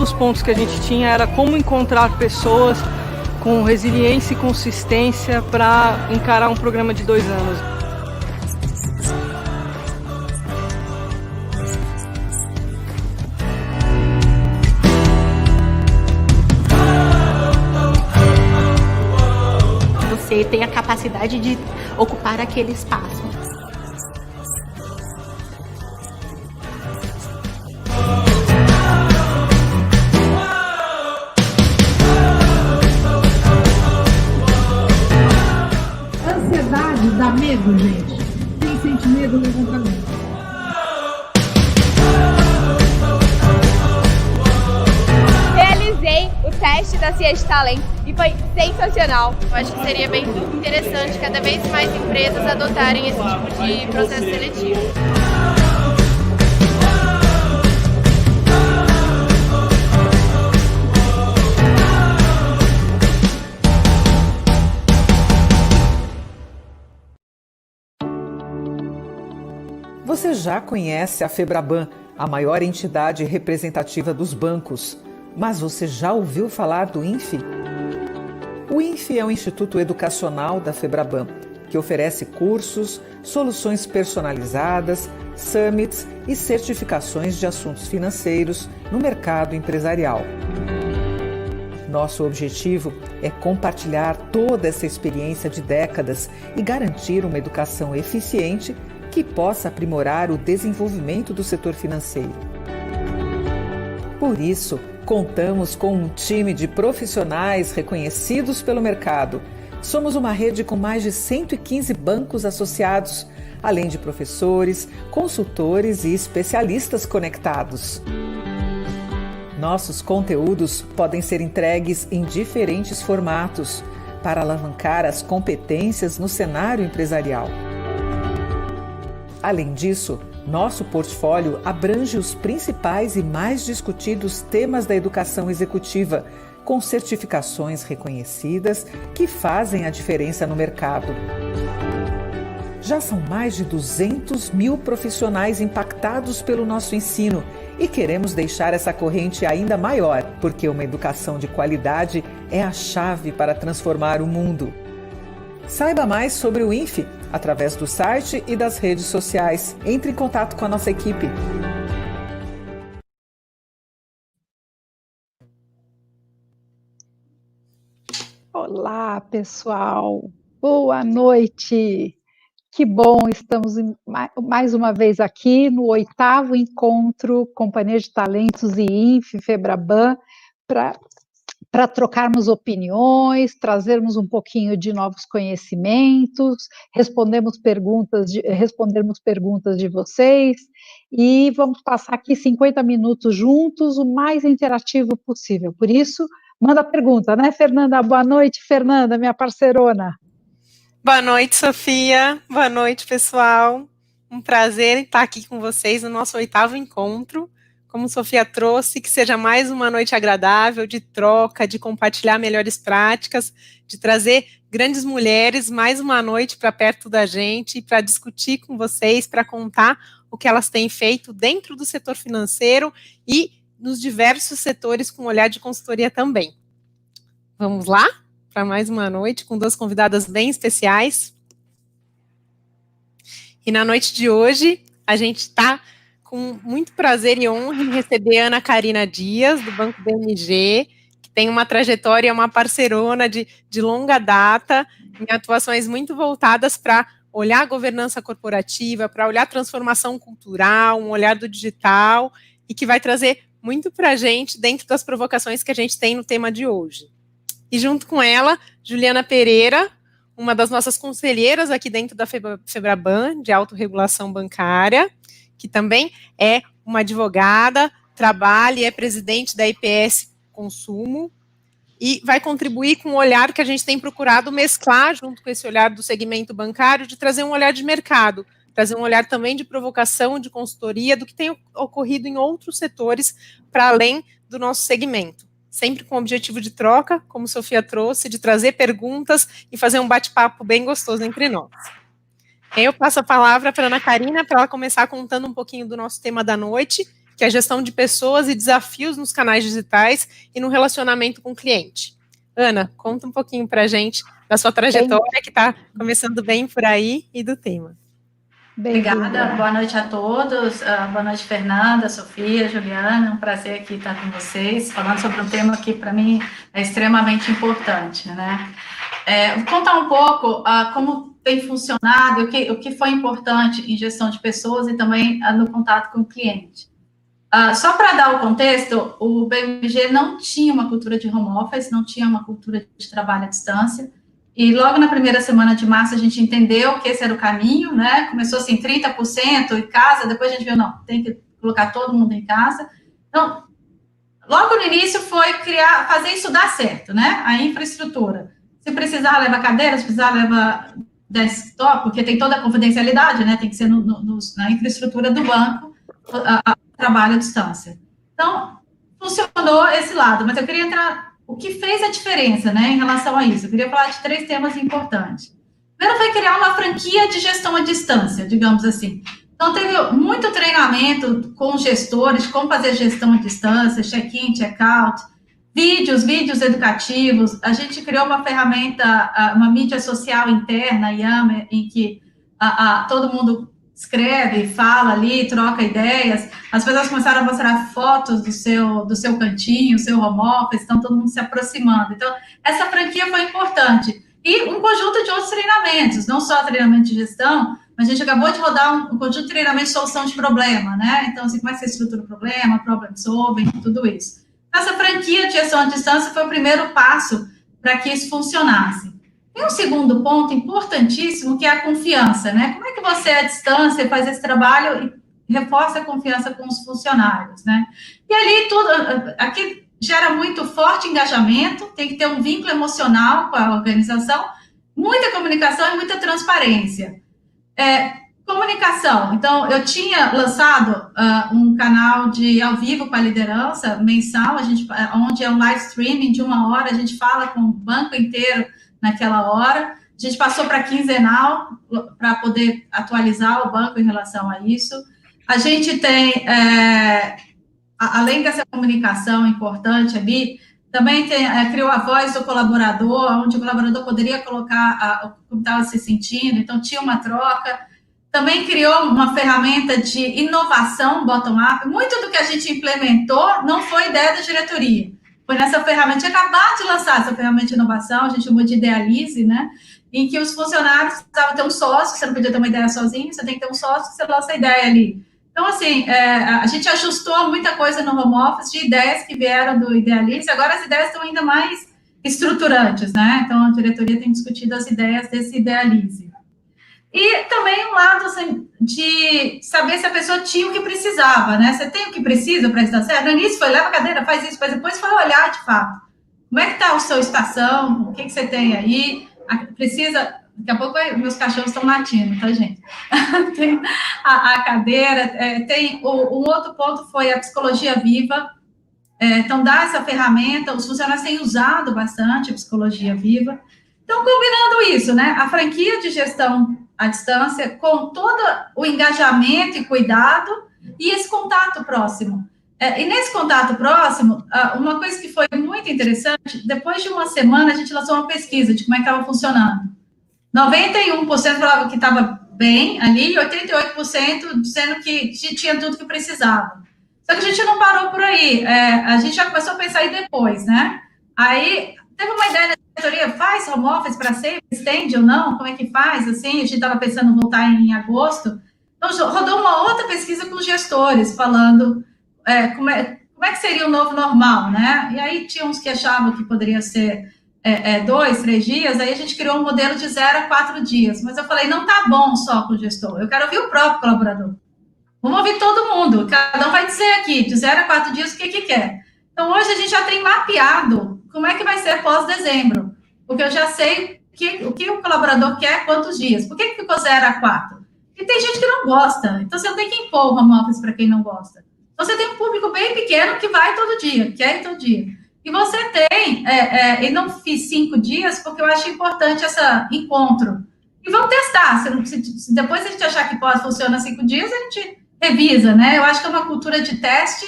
dos pontos que a gente tinha era como encontrar pessoas com resiliência e consistência para encarar um programa de 2 anos. Você tem a capacidade de ocupar aquele espaço. Ansiedade dá medo, gente. Quem sente medo, levanta a mão. Realizei o teste da Ciência de Talento e foi sensacional. Eu acho que seria bem interessante cada vez mais empresas adotarem esse tipo de processo seletivo. Você já conhece a Febraban, a maior entidade representativa dos bancos. Mas você já ouviu falar do INFE? O INFE é o Instituto Educacional da Febraban, que oferece cursos, soluções personalizadas, summits e certificações de assuntos financeiros no mercado empresarial. Nosso objetivo é compartilhar toda essa experiência de décadas e garantir uma educação eficiente que possa aprimorar o desenvolvimento do setor financeiro. Por isso, contamos com um time de profissionais reconhecidos pelo mercado. Somos uma rede com mais de 115 bancos associados, além de professores, consultores e especialistas conectados. Nossos conteúdos podem ser entregues em diferentes formatos para alavancar as competências no cenário empresarial. Além disso, nosso portfólio abrange os principais e mais discutidos temas da educação executiva, com certificações reconhecidas que fazem a diferença no mercado. Já são mais de 200 mil profissionais impactados pelo nosso ensino e queremos deixar essa corrente ainda maior, porque uma educação de qualidade é a chave para transformar o mundo. Saiba mais sobre o INFE através do site e das redes sociais. Entre em contato com a nossa equipe. Olá, pessoal. Boa noite. Que bom, estamos mais uma vez aqui no 8º encontro Companhia de Talentos e INFE Febraban para trocarmos opiniões, trazermos um pouquinho de novos conhecimentos, respondermos perguntas de vocês e vamos passar aqui 50 minutos juntos, o mais interativo possível. Por isso, manda pergunta, né, Fernanda? Boa noite, Fernanda, minha parceirona. Boa noite, Sofia. Boa noite, pessoal. Um prazer estar aqui com vocês no nosso 8º encontro. Como Sofia trouxe, que seja mais uma noite agradável, de troca, de compartilhar melhores práticas, de trazer grandes mulheres mais uma noite para perto da gente, para discutir com vocês, para contar o que elas têm feito dentro do setor financeiro e nos diversos setores com olhar de consultoria também. Vamos lá para mais uma noite com 2 convidadas bem especiais. E na noite de hoje, a gente está com muito prazer e honra em receber a Ana Karina Dias, do Banco BMG, que tem uma trajetória, uma parceirona de longa data, em atuações muito voltadas para olhar a governança corporativa, para olhar a transformação cultural, um olhar do digital, e que vai trazer muito para a gente dentro das provocações que a gente tem no tema de hoje. E junto com ela, Juliana Pereira, uma das nossas conselheiras aqui dentro da Febraban, de autorregulação bancária, que também é uma advogada, trabalha e é presidente da IPS Consumo, e vai contribuir com o olhar que a gente tem procurado mesclar junto com esse olhar do segmento bancário, de trazer um olhar de mercado, trazer um olhar também de provocação, de consultoria, do que tem ocorrido em outros setores para além do nosso segmento. Sempre com o objetivo de troca, como Sofia trouxe, de trazer perguntas e fazer um bate-papo bem gostoso entre nós. Eu passo a palavra para a Ana Karina, para ela começar contando um pouquinho do nosso tema da noite, que é a gestão de pessoas e desafios nos canais digitais e no relacionamento com o cliente. Ana, conta um pouquinho para a gente da sua trajetória, que está começando bem por aí, e do tema. Obrigada, boa noite a todos, boa noite Fernanda, Sofia, Juliana, é um prazer aqui estar com vocês, falando sobre um tema que para mim é extremamente importante, né? Vou contar um pouco como tem funcionado, o que foi importante em gestão de pessoas e também no contato com o cliente. Só para dar o contexto, o BMG não tinha uma cultura de home office, não tinha uma cultura de trabalho à distância, e logo na primeira semana de março a gente entendeu que esse era o caminho, né? Começou assim, 30% em casa, depois a gente viu, não, tem que colocar todo mundo em casa. Então, logo no início foi fazer isso dar certo, né? A infraestrutura. Se precisar, leva cadeira, se precisar, leva desktop, porque tem toda a confidencialidade, né? Tem que ser na infraestrutura do banco, trabalho à distância. Então, funcionou esse lado, mas eu queria entrar... O que fez a diferença, né, em relação a isso? Eu queria falar de 3 temas importantes. Primeiro foi criar uma franquia de gestão à distância, digamos assim. Então, teve muito treinamento com gestores, como fazer gestão à distância, check-in, check-out, vídeos educativos. A gente criou uma ferramenta, uma mídia social interna, Yammer, em que todo mundo escreve, fala ali, troca ideias. As pessoas começaram a mostrar fotos do seu cantinho, seu home office, então todo mundo se aproximando. Então, essa franquia foi importante. E um conjunto de outros treinamentos, não só treinamento de gestão, mas a gente acabou de rodar um conjunto de treinamento de solução de problema, né? Então, assim, como é que você estrutura o problema, problem solving, tudo isso. Essa franquia de gestão à distância foi o primeiro passo para que isso funcionasse. Tem um segundo ponto importantíssimo, que é a confiança, né? Como é que você, à distância, faz esse trabalho e reforça a confiança com os funcionários, né? E ali, aqui gera muito forte engajamento, tem que ter um vínculo emocional com a organização, muita comunicação e muita transparência. Comunicação. Então, eu tinha lançado um canal ao vivo com a liderança, mensal, onde é um live streaming de 1 hora, a gente fala com o banco inteiro naquela hora. A gente passou para quinzenal, para poder atualizar o banco em relação a isso. A gente tem, além dessa comunicação importante ali, também criou a voz do colaborador, onde o colaborador poderia colocar como estava se sentindo, então tinha uma troca. Também criou uma ferramenta de inovação bottom-up. Muito do que a gente implementou não foi ideia da diretoria. Foi nessa ferramenta, tinha acabado de lançar essa ferramenta de inovação, a gente chamou de Idealize, né? Em que os funcionários precisavam ter um sócio, você não podia ter uma ideia sozinho, você tem que ter um sócio, você lança a ideia ali. Então, assim, a gente ajustou muita coisa no home office, de ideias que vieram do Idealize, agora as ideias estão ainda mais estruturantes, né? Então, a diretoria tem discutido as ideias desse Idealize. E também um lado assim, de saber se a pessoa tinha o que precisava, né? Você tem o que precisa para estar certo? No início foi, leva a cadeira, faz isso, mas depois foi olhar de fato. Como é que está a sua estação? O que você tem aí? Precisa... Daqui a pouco meus cachorros estão latindo, tá, gente? Tem a cadeira, tem... Um outro ponto foi a psicologia viva. Então, dá essa ferramenta, os funcionários têm usado bastante a psicologia viva. Então, combinando isso, né? A franquia de gestão à distância, com todo o engajamento e cuidado, e esse contato próximo. E nesse contato próximo, uma coisa que foi muito interessante, depois de 1 semana, a gente lançou uma pesquisa de como é que estava funcionando. 91% falavam que estava bem ali, e 88% dizendo que tinha tudo que precisava. Só que a gente não parou por aí, a gente já começou a pensar aí depois, né? Aí, teve uma ideia na diretoria, faz home office para sempre, estende ou não? Como é que faz? Assim, a gente estava pensando em voltar em agosto. Então, rodou uma outra pesquisa com os gestores, falando como é que seria o novo normal, né? E aí, tinha uns que achavam que poderia ser 2, 3 dias, aí a gente criou um modelo de 0 a 4 dias. Mas eu falei, não tá bom só com o gestor, eu quero ouvir o próprio colaborador. Vamos ouvir todo mundo, cada um vai dizer aqui, de 0 a 4 dias, o que quer. Então, hoje a gente já tem mapeado como é que vai ser pós-dezembro, porque eu já sei o que o colaborador quer, quantos dias. Por que ficou 0 a 4? Porque tem gente que não gosta, então você não tem que impor o home office para quem não gosta. Então, você tem um público bem pequeno que vai todo dia, quer ir todo dia. E você tem, eu não fiz 5 dias, porque eu acho importante esse encontro. E vamos testar, se depois a gente achar que pode funcionar 5 dias, a gente revisa, né? Eu acho que é uma cultura de teste,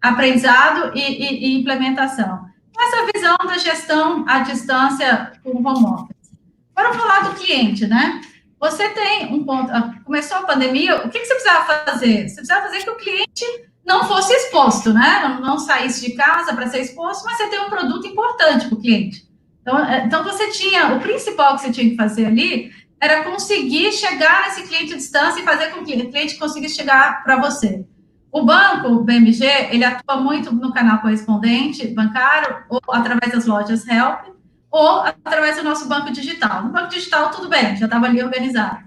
aprendizado e implementação. Essa visão da gestão à distância com home office. Para falar do cliente, né? Você tem um ponto, começou a pandemia, o que você precisava fazer? Você precisava fazer que o cliente não fosse exposto, né? Não saísse de casa para ser exposto, mas você tem um produto importante para o cliente. Então, você tinha, o principal que você tinha que fazer ali era conseguir chegar nesse cliente à distância e fazer com que o cliente conseguisse chegar para você. O banco, o BMG, ele atua muito no canal correspondente bancário, ou através das lojas Help, ou através do nosso banco digital. No banco digital, tudo bem, já estava ali organizado.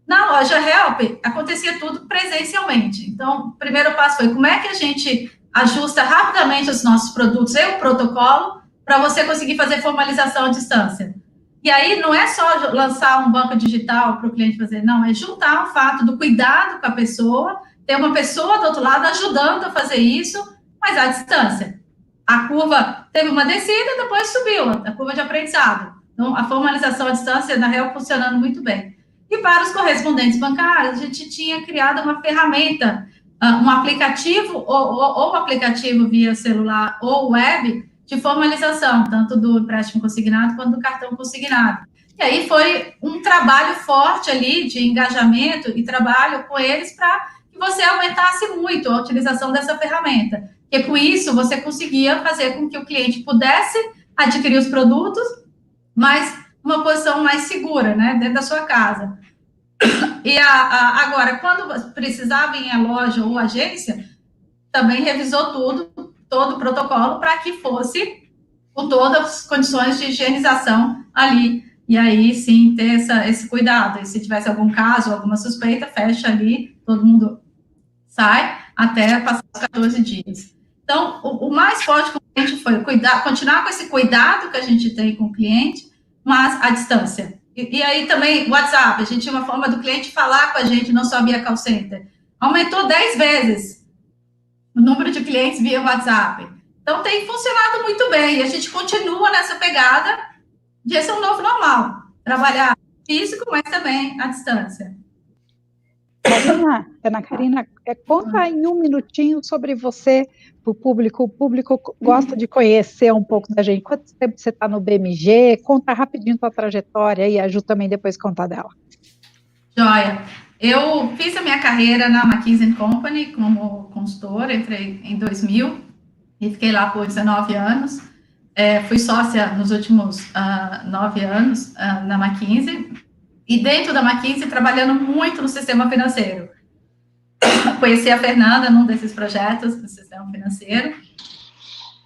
Na loja Help, acontecia tudo presencialmente. Então, o primeiro passo foi como é que a gente ajusta rapidamente os nossos produtos e o protocolo para você conseguir fazer formalização à distância. E aí, não é só lançar um banco digital para o cliente fazer, não, é juntar o fato do cuidado com a pessoa, ter uma pessoa do outro lado ajudando a fazer isso, mas à distância. A curva teve uma descida, depois subiu, a curva de aprendizado. Então, a formalização à distância, na real, funcionando muito bem. E para os correspondentes bancários, a gente tinha criado uma ferramenta, um aplicativo, ou um aplicativo via celular ou web, de formalização, tanto do empréstimo consignado quanto do cartão consignado. E aí foi um trabalho forte ali de engajamento e trabalho com eles para que você aumentasse muito a utilização dessa ferramenta. Porque com isso você conseguia fazer com que o cliente pudesse adquirir os produtos, mas uma posição mais segura, né, dentro da sua casa. E agora, quando precisava ir à loja ou agência, também revisou todo o protocolo para que fosse com todas as condições de higienização ali. E aí, sim, ter esse cuidado. E se tivesse algum caso, alguma suspeita, fecha ali, todo mundo sai até passar os 14 dias. Então, o mais forte com o cliente foi continuar com esse cuidado que a gente tem com o cliente, mas à distância. E aí também, WhatsApp, a gente tinha uma forma do cliente falar com a gente, não só via call center. Aumentou 10 vezes o número de clientes via WhatsApp. Então, tem funcionado muito bem. E a gente continua nessa pegada de esse é um novo normal. Trabalhar físico, mas também à distância. Ana Karina, conta em um minutinho sobre você para o público. O público gosta de conhecer um pouco da gente. Quanto tempo você está no BMG? Conta rapidinho tua trajetória e a Ju também depois conta dela. Joia. Eu fiz a minha carreira na McKinsey & Company como consultora, entrei em 2000 e fiquei lá por 19 anos. Fui sócia nos últimos 9 anos na McKinsey. E dentro da McKinsey, trabalhando muito no sistema financeiro. Conheci a Fernanda num desses projetos do sistema financeiro.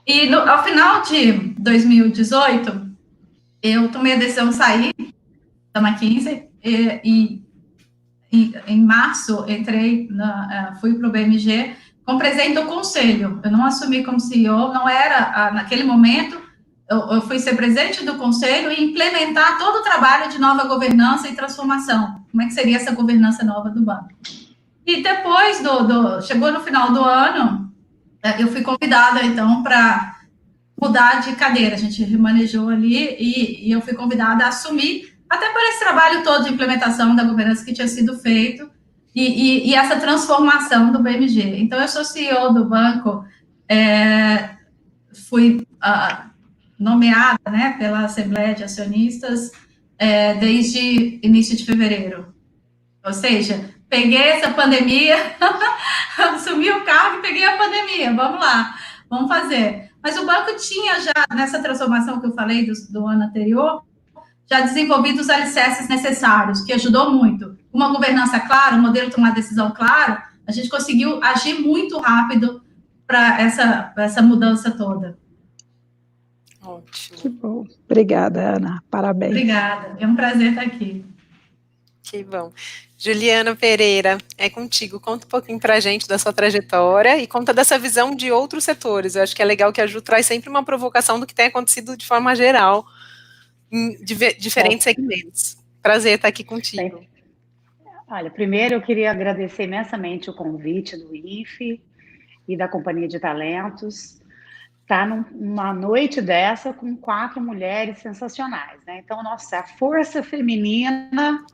E ao final de 2018, eu tomei a decisão de sair da McKinsey e em março fui para o BMG como presidente do conselho. Eu não assumi como CEO, não era naquele momento. Eu fui ser presidente do conselho e implementar todo o trabalho de nova governança e transformação. Como é que seria essa governança nova do banco? E depois, chegou no final do ano, eu fui convidada, então, para mudar de cadeira. A gente remanejou ali e eu fui convidada a assumir, até por esse trabalho todo de implementação da governança que tinha sido feito e essa transformação do BMG. Então, eu sou CEO do banco, fui nomeada, né, pela Assembleia de Acionistas desde início de fevereiro. Ou seja, peguei essa pandemia, assumi o cargo e peguei a pandemia. Vamos lá, vamos fazer. Mas o banco tinha já, nessa transformação que eu falei do ano anterior, já desenvolvido os alicerces necessários, que ajudou muito. Uma governança clara, um modelo de tomar decisão claro, a gente conseguiu agir muito rápido para essa mudança toda. Ótimo. Que bom. Obrigada, Ana. Parabéns. Obrigada. É um prazer estar aqui. Que bom. Juliana Pereira, é contigo. Conta um pouquinho para a gente da sua trajetória e conta dessa visão de outros setores. Eu acho que é legal que a Ju traz sempre uma provocação do que tem acontecido de forma geral em diferentes segmentos. Prazer estar aqui contigo. Olha, primeiro eu queria agradecer imensamente o convite do INFE e da Companhia de Talentos. Tá numa noite dessa com 4 mulheres sensacionais, né? Então, nossa, a força feminina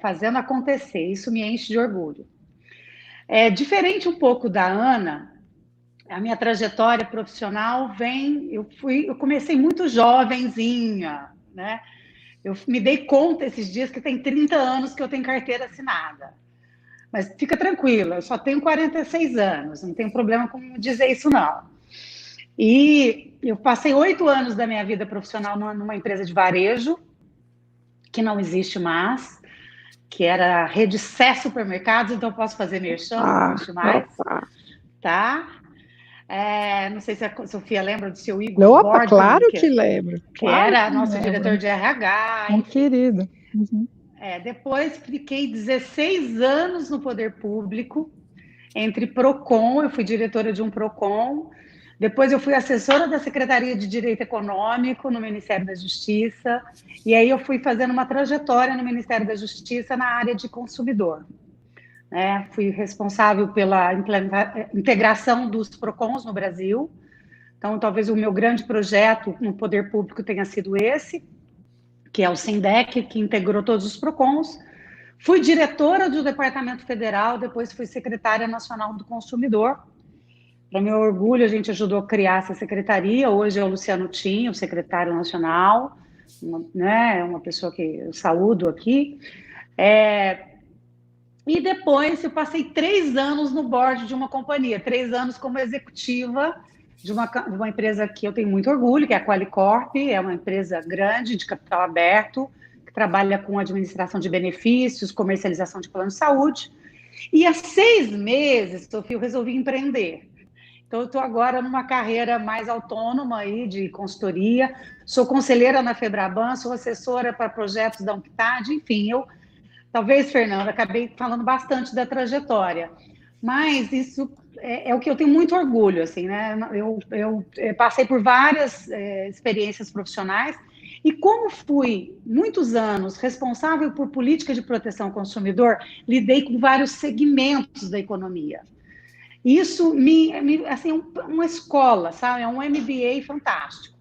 fazendo acontecer, isso me enche de orgulho. Diferente um pouco da Ana, a minha trajetória profissional eu comecei muito jovenzinha, né? Eu me dei conta esses dias que tem 30 anos que eu tenho carteira assinada. Mas fica tranquila, eu só tenho 46 anos, não tenho problema com dizer isso, não. E eu passei 8 anos da minha vida profissional numa empresa de varejo, que não existe mais, que era a Rede Sé Supermercados, então eu posso fazer merchan, não existe mais, tá? Não sei se a Sofia lembra do seu Igor Borges, claro que lembro. Que era nosso diretor de RH. Um querido. Uhum. Depois fiquei 16 anos no poder público, entre PROCON, eu fui diretora de um PROCON, depois eu fui assessora da Secretaria de Direito Econômico no Ministério da Justiça, e aí eu fui fazendo uma trajetória no Ministério da Justiça na área de consumidor. Fui responsável pela integração dos PROCONs no Brasil, então talvez o meu grande projeto no poder público tenha sido esse, que é o SINDEC, que integrou todos os PROCONs. Fui diretora do Departamento Federal, depois fui secretária nacional do consumidor. Para meu orgulho, a gente ajudou a criar essa secretaria. Hoje é o Luciano Tim, o secretário nacional, uma pessoa que eu saúdo aqui. E depois eu passei 3 anos no board de uma companhia, 3 anos como executiva de uma empresa que eu tenho muito orgulho, que é a Qualicorp, é uma empresa grande, de capital aberto, que trabalha com administração de benefícios, comercialização de plano de saúde. E há 6 meses, Sofia, eu resolvi empreender. Então, eu estou agora numa carreira mais autônoma aí de consultoria, sou conselheira na Febraban, sou assessora para projetos da UNCTAD, enfim, talvez, Fernanda, acabei falando bastante da trajetória, mas isso é o que eu tenho muito orgulho, assim, né? Eu passei por várias experiências profissionais e como fui muitos anos responsável por política de proteção ao consumidor, lidei com vários segmentos da economia. Isso assim, uma escola, sabe? É um MBA fantástico.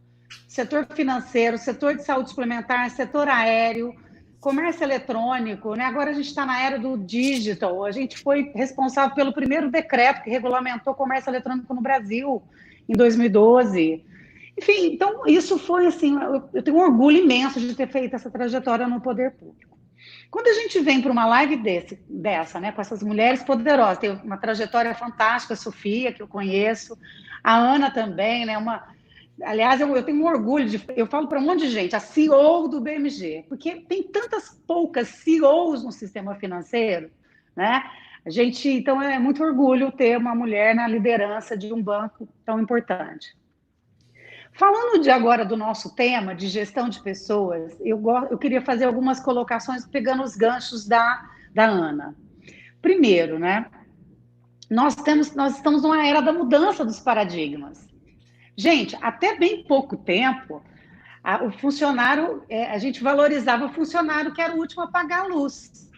Setor financeiro, setor de saúde suplementar, setor aéreo, comércio eletrônico, né? Agora a gente está na era do digital, a gente foi responsável pelo primeiro decreto que regulamentou o comércio eletrônico no Brasil, em 2012. Enfim, então isso foi assim, eu tenho um orgulho imenso de ter feito essa trajetória no poder público. Quando a gente vem para uma live dessa, né, com essas mulheres poderosas, tem uma trajetória fantástica, a Sofia, que eu conheço, a Ana também, né, aliás, eu tenho um orgulho, eu falo para um monte de gente, a CEO do BMG, porque tem tantas poucas CEOs no sistema financeiro, né? Então, é muito orgulho ter uma mulher na liderança de um banco tão importante. Falando agora do nosso tema de gestão de pessoas, eu queria fazer algumas colocações pegando os ganchos da Ana. Primeiro, né? Nós estamos numa era da mudança dos paradigmas. Gente, até bem pouco tempo, o funcionário, a gente valorizava o funcionário que era o último a pagar a luz.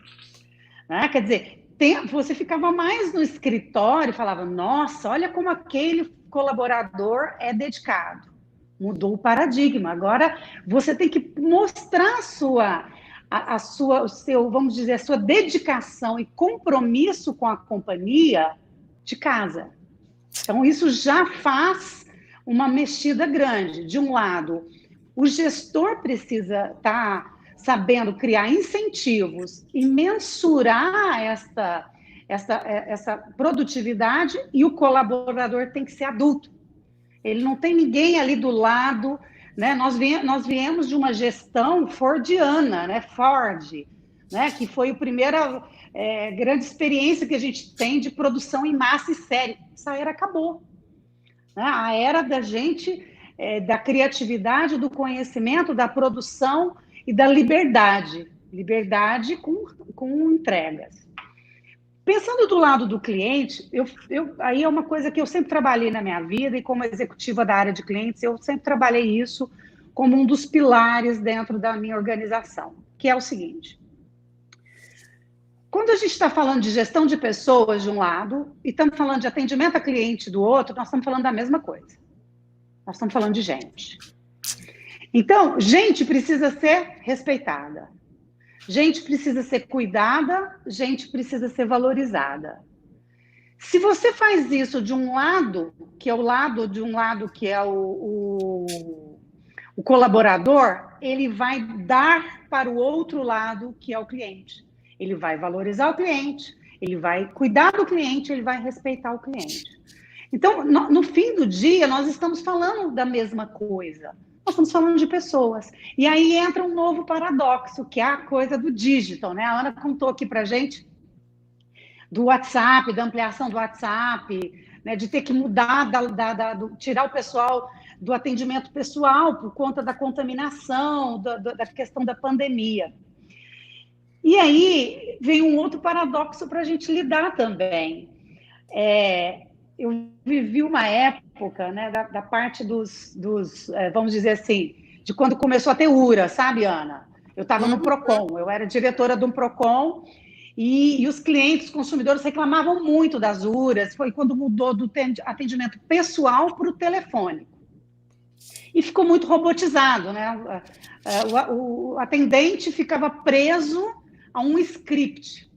Né? Quer dizer, você ficava mais no escritório e falava, nossa, olha como aquele colaborador é dedicado. Mudou o paradigma. Agora, você tem que mostrar a sua dedicação e compromisso com a companhia de casa. Então, isso já faz uma mexida grande. De um lado, o gestor precisa estar sabendo criar incentivos e mensurar essa produtividade, e o colaborador tem que ser adulto. Ele não tem ninguém ali do lado, né? Nós viemos de uma gestão fordiana, né? Ford, né? Que foi a primeira grande experiência que a gente tem de produção em massa e série. Essa era acabou. A era da gente, da criatividade, do conhecimento, da produção e da liberdade. Liberdade com entregas. Pensando do lado do cliente, aí é uma coisa que eu sempre trabalhei na minha vida, e como executiva da área de clientes, eu sempre trabalhei isso como um dos pilares dentro da minha organização, que é o seguinte. Quando a gente está falando de gestão de pessoas de um lado e estamos falando de atendimento a cliente do outro, nós estamos falando da mesma coisa. Nós estamos falando de gente. Então, gente precisa ser respeitada. Gente precisa ser cuidada, gente precisa ser valorizada. Se você faz isso de um lado, que é o colaborador, ele vai dar para o outro lado, que é o cliente. Ele vai valorizar o cliente, ele vai cuidar do cliente, ele vai respeitar o cliente. Então, no fim do dia, nós estamos falando da mesma coisa. Nós estamos falando de pessoas. E aí entra um novo paradoxo, que é a coisa do digital, né? A Ana contou aqui para a gente do WhatsApp, da ampliação do WhatsApp, né? De ter que mudar, tirar o pessoal do atendimento pessoal por conta da contaminação, da questão da pandemia. E aí vem um outro paradoxo para a gente lidar também. Eu vivi uma época, né, da parte dos vamos dizer assim, de quando começou a ter URA, sabe, Ana? Eu estava no PROCON, eu era diretora de um PROCON, e os clientes, os consumidores reclamavam muito das URAs, foi quando mudou do atendimento pessoal para o telefônico. E ficou muito robotizado, né? O atendente ficava preso a um script.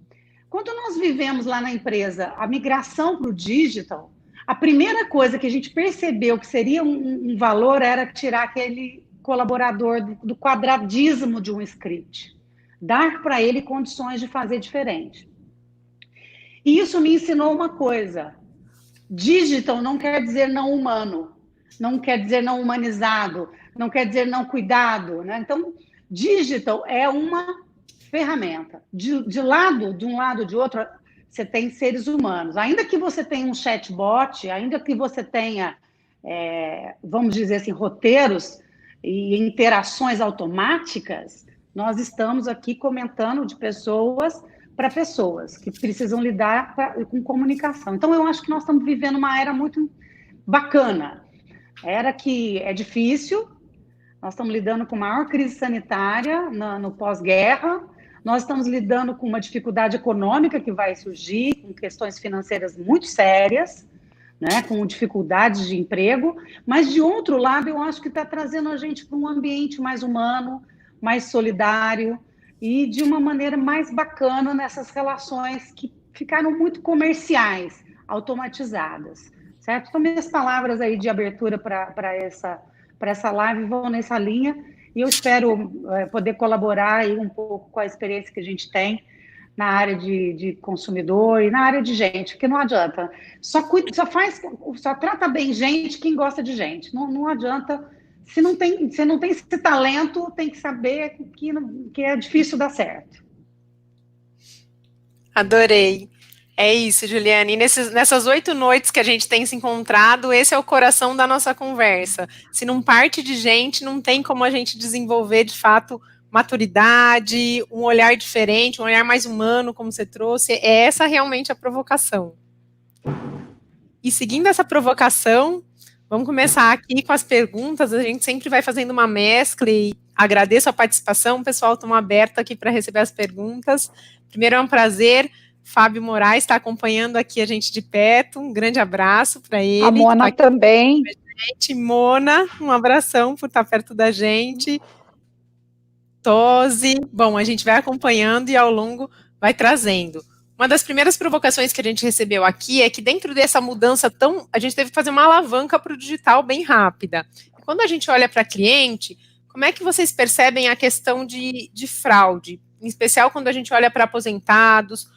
Quando nós vivemos lá na empresa a migração para o digital, a primeira coisa que a gente percebeu que seria um valor era tirar aquele colaborador do quadradismo de um script, dar para ele condições de fazer diferente. E isso me ensinou uma coisa: digital não quer dizer não humano, não quer dizer não humanizado, não quer dizer não cuidado, né? Então, digital é uma ferramenta. De um lado, de outro, você tem seres humanos. Ainda que você tenha um chatbot, ainda que você tenha, vamos dizer assim, roteiros e interações automáticas, nós estamos aqui comentando de pessoas para pessoas que precisam lidar com comunicação. Então, eu acho que nós estamos vivendo uma era muito bacana. Era que é difícil, nós estamos lidando com a maior crise sanitária no pós-guerra, nós estamos lidando com uma dificuldade econômica que vai surgir, com questões financeiras muito sérias, né, com dificuldades de emprego, mas, de outro lado, eu acho que está trazendo a gente para um ambiente mais humano, mais solidário e de uma maneira mais bacana nessas relações que ficaram muito comerciais, automatizadas, certo? Então, minhas palavras aí de abertura para essa live vão nessa linha, e eu espero poder colaborar aí um pouco com a experiência que a gente tem na área de consumidor e na área de gente, porque não adianta, só trata bem gente quem gosta de gente, não adianta, se não tem esse talento, tem que saber que é difícil dar certo. Adorei. É isso, Juliane. E nessas 8 noites que a gente tem se encontrado, esse é o coração da nossa conversa. Se não parte de gente, não tem como a gente desenvolver, de fato, maturidade, um olhar diferente, um olhar mais humano, como você trouxe. É essa realmente a provocação. E seguindo essa provocação, vamos começar aqui com as perguntas. A gente sempre vai fazendo uma mescla e agradeço a participação. O pessoal está aberto aqui para receber as perguntas. Primeiro, é um prazer. Fábio Moraes está acompanhando aqui a gente de perto, um grande abraço para ele. A Mona também. Mona, um abração por estar perto da gente. Tose, bom, a gente vai acompanhando e ao longo vai trazendo. Uma das primeiras provocações que a gente recebeu aqui é que dentro dessa mudança a gente teve que fazer uma alavanca para o digital bem rápida. Quando a gente olha para cliente, como é que vocês percebem a questão de fraude? Em especial quando a gente olha para aposentados.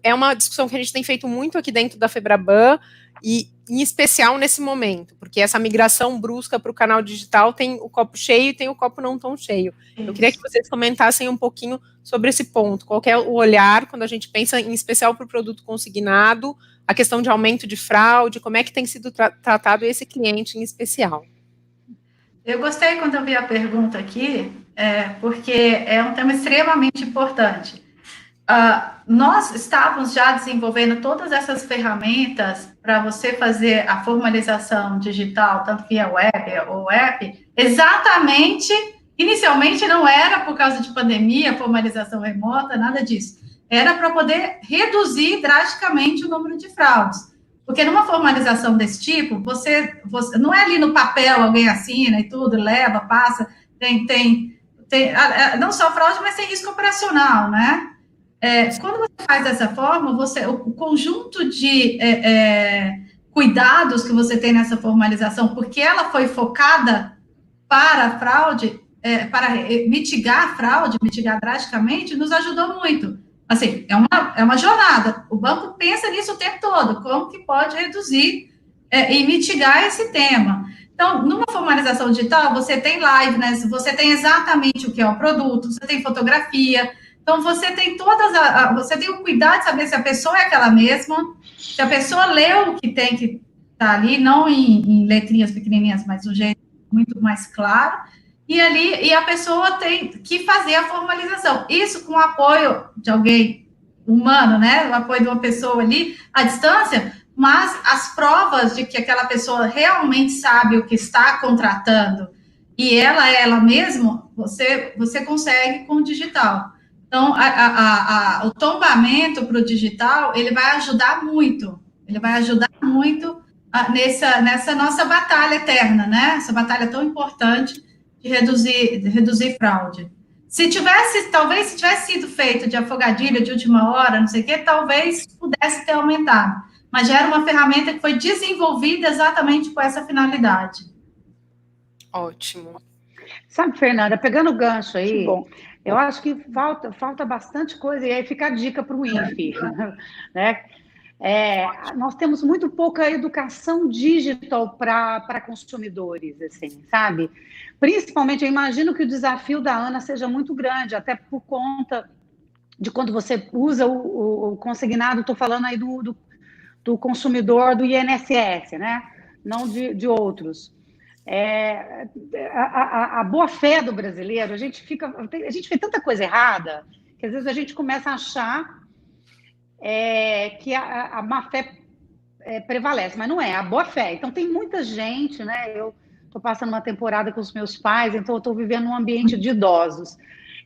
É uma discussão que a gente tem feito muito aqui dentro da Febraban, e em especial nesse momento, porque essa migração brusca para o canal digital tem o copo cheio e tem o copo não tão cheio. Isso. Eu queria que vocês comentassem um pouquinho sobre esse ponto, qual que é o olhar quando a gente pensa em especial para o produto consignado, a questão de aumento de fraude, como é que tem sido tratado esse cliente em especial. Eu gostei quando eu vi a pergunta aqui, porque é um tema extremamente importante. Nós estávamos já desenvolvendo todas essas ferramentas para você fazer a formalização digital, tanto via web ou app, exatamente, inicialmente não era por causa de pandemia, formalização remota, nada disso. Era para poder reduzir drasticamente o número de fraudes. Porque numa formalização desse tipo, você não é ali no papel, alguém assina e tudo, leva, passa, tem não só fraude, mas tem risco operacional, né? Quando você faz dessa forma, o conjunto de cuidados que você tem nessa formalização, porque ela foi focada para a fraude, para mitigar a fraude, mitigar drasticamente, nos ajudou muito. Assim, é uma jornada. O banco pensa nisso o tempo todo, como que pode reduzir e mitigar esse tema. Então, numa formalização digital, você tem live, né? Você tem exatamente o que é o produto, você tem fotografia. Então, você tem você tem o cuidado de saber se a pessoa é aquela mesma, se a pessoa leu o que tem que estar ali, não em letrinhas pequenininhas, mas de um jeito muito mais claro. E a pessoa tem que fazer a formalização. Isso com o apoio de alguém humano, né? O apoio de uma pessoa ali à distância, mas as provas de que aquela pessoa realmente sabe o que está contratando e ela é ela mesma, você consegue com o digital. Então, o tombamento para o digital, ele vai ajudar muito. Ele vai ajudar muito nessa nossa batalha eterna, né? Essa batalha tão importante de reduzir fraude. Talvez se tivesse sido feito de afogadilha, de última hora, não sei o quê, talvez pudesse ter aumentado. Mas já era uma ferramenta que foi desenvolvida exatamente com essa finalidade. Ótimo. Sabe, Fernanda, pegando o gancho aí, eu acho que falta bastante coisa, e aí fica a dica para o INFE, né? Nós temos muito pouca educação digital para consumidores, assim, sabe? Principalmente, eu imagino que o desafio da Ana seja muito grande, até por conta de quando você usa o consignado, estou falando aí do consumidor do INSS, né? Não de outros. A boa-fé do brasileiro, a gente vê tanta coisa errada, que às vezes a gente começa a achar que a má-fé prevalece, mas não é, a boa-fé. Então, tem muita gente, né? Eu estou passando uma temporada com os meus pais, então eu estou vivendo num ambiente de idosos.